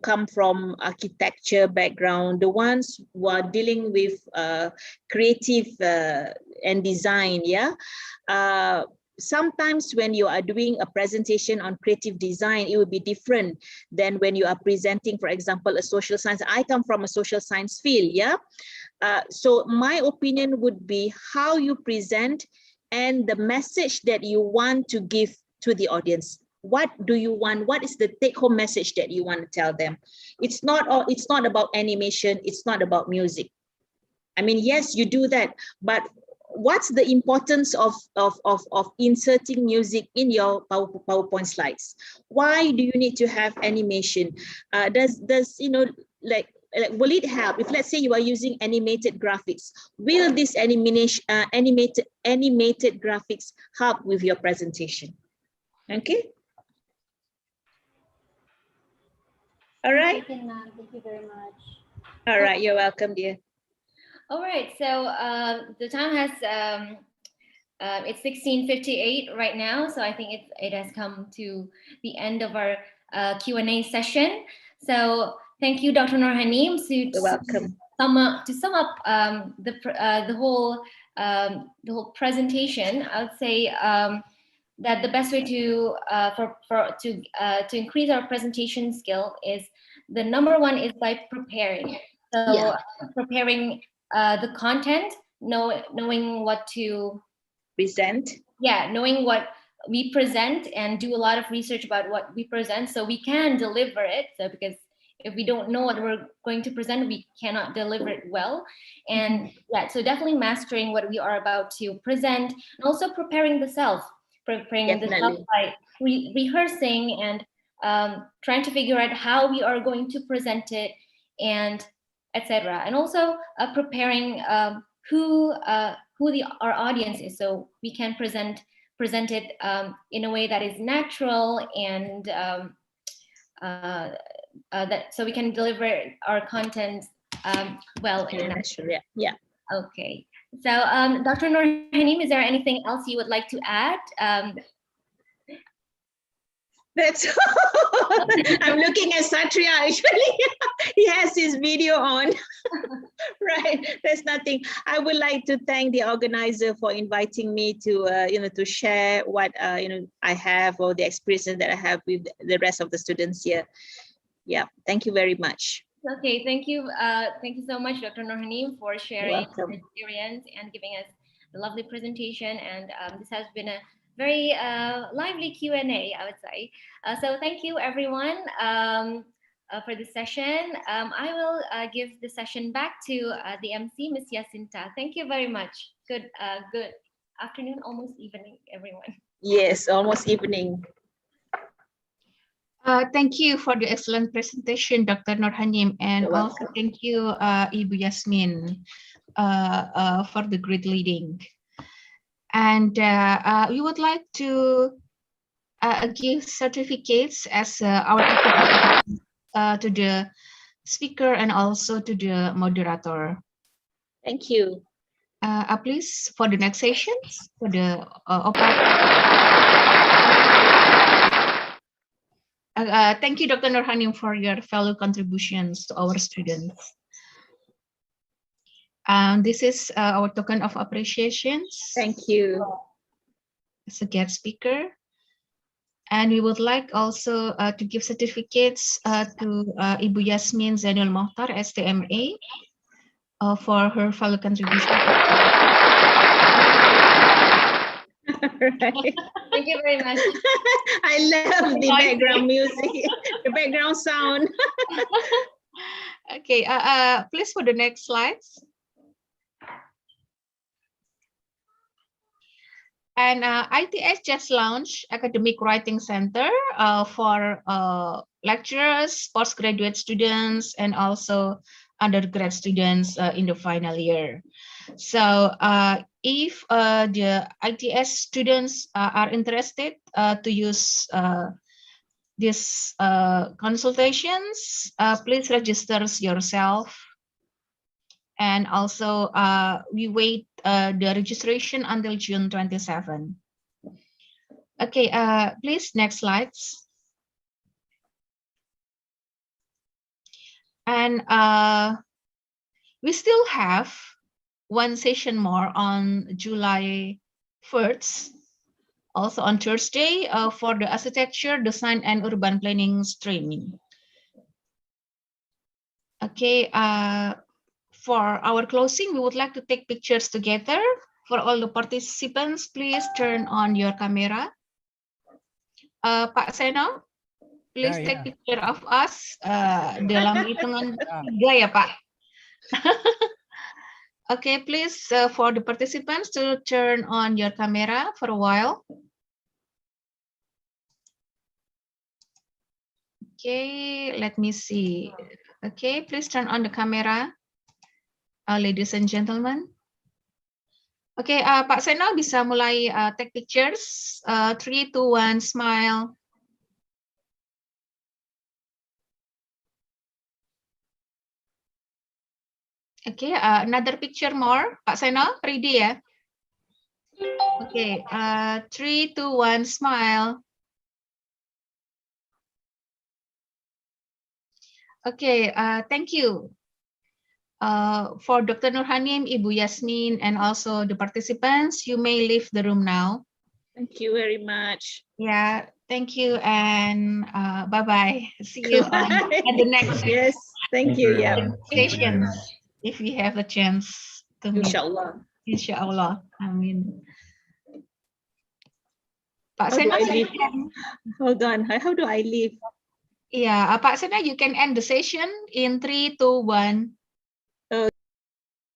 Speaker 6: come from architecture background. The ones who are dealing with creative and design, yeah. Sometimes when you are doing a presentation on creative design, it will be different than when you are presenting, for example, a social science. I come from a social science field, yeah? So my opinion would be how you present and the message that you want to give to the audience. What do you want? What is the take-home message that you want to tell them? It's not about animation. It's not about music. I mean, yes, you do that, but what's the importance of inserting music in your PowerPoint slides? Why do you need to have animation? Does like will it help if, let's say, you are using animated graphics? Will this animated graphics help with your presentation? Okay. All right.
Speaker 12: Thank you very much.
Speaker 6: All right, you're welcome, dear.
Speaker 5: All right, so the time has it's 16:58 right now, so I think it has come to the end of our Q&A session. So thank you, Dr. Norhanim.
Speaker 6: You're welcome.
Speaker 5: To sum up the whole presentation, I would say that the best way to increase our presentation skill is, the number one is by preparing. So preparing the content, knowing what to
Speaker 6: present.
Speaker 5: Yeah, knowing what we present and do a lot of research about what we present so we can deliver it. So because if we don't know what we're going to present, we cannot deliver it well. And yeah, so definitely mastering what we are about to present, and also preparing the self by rehearsing and trying to figure out how we are going to present it, and etc. And also preparing who our audience is, so we can present it in a way that is natural and that so we can deliver our content well.
Speaker 6: Yeah.
Speaker 5: Okay. So Dr. Norhanim, is there anything else you would like to add?
Speaker 6: That's I'm looking at Satria, actually. He has his video on. Right, there's nothing. I would like to thank the organizer for inviting me to to share what I have, or the experiences that I have with the rest of the students here. Yeah, thank you very much.
Speaker 5: Okay, thank you so much, Dr. Norhanim, for sharing your experience and giving us a lovely presentation. And this has been a very lively Q&A, I would say. So thank you, everyone, for this session. I will give the session back to the MC, Ms. Yashinta. Thank you very much. Good afternoon, almost evening, everyone.
Speaker 6: Yes, almost evening.
Speaker 4: Thank you for the excellent presentation, Dr. Norhanim, and also thank you, Ibu Yasmin, for the great leading. And we would like to give certificates as our to the speaker and also to the moderator.
Speaker 6: Thank you.
Speaker 4: Please, for the next sessions, for the thank you, Dr. Norhanim, for your value contributions to our students. This is our token of appreciations.
Speaker 6: Thank you.
Speaker 4: As a guest speaker. And we would like also to give certificates to Ibu Yasmin Zainul Mochtar, STMA, for her value contribution.
Speaker 5: Right. Thank you very much.
Speaker 6: I love the background music, the background sound.
Speaker 4: Okay, please for the next slides. And ITS just launched Academic Writing Center for lecturers, postgraduate students, and also undergrad students in the final year. So if the ITS students are interested to use these consultations, please register yourself. And also we wait the registration until June 27. Okay, please next slides. And we still have one session more on July 1st, also on Thursday, for the architecture, design, and urban planning streaming. Okay, for our closing, we would like to take pictures together. For all the participants, please turn on your camera. Pak Seno, please take picture of us dalam hitungan 3 ya, Pak. Okay, please, for the participants to turn on your camera for a while. Okay, let me see. Okay, please turn on the camera, ladies and gentlemen. Okay, Pak Seno bisa mulai take pictures. 3, 2, 1, smile. Okay, another picture more. Pak Seno, ready ya? Okay, 3, 2, 1, smile. Okay, thank you. For Dr. Norhanim, Ibu Yasmin, and also the participants, you may leave the room now.
Speaker 6: Thank you very much.
Speaker 4: Yeah, thank you, and bye-bye. See you at the next
Speaker 6: Yes, thank you. Yeah,
Speaker 4: session, if we have a chance to meet.
Speaker 6: Inshallah.
Speaker 4: Inshallah. Amin. Pak
Speaker 6: How do
Speaker 4: Seno,
Speaker 6: I leave? Hold on. How do I leave?
Speaker 4: Yeah, Pak Seno, you can end the session in 3, 2, 1.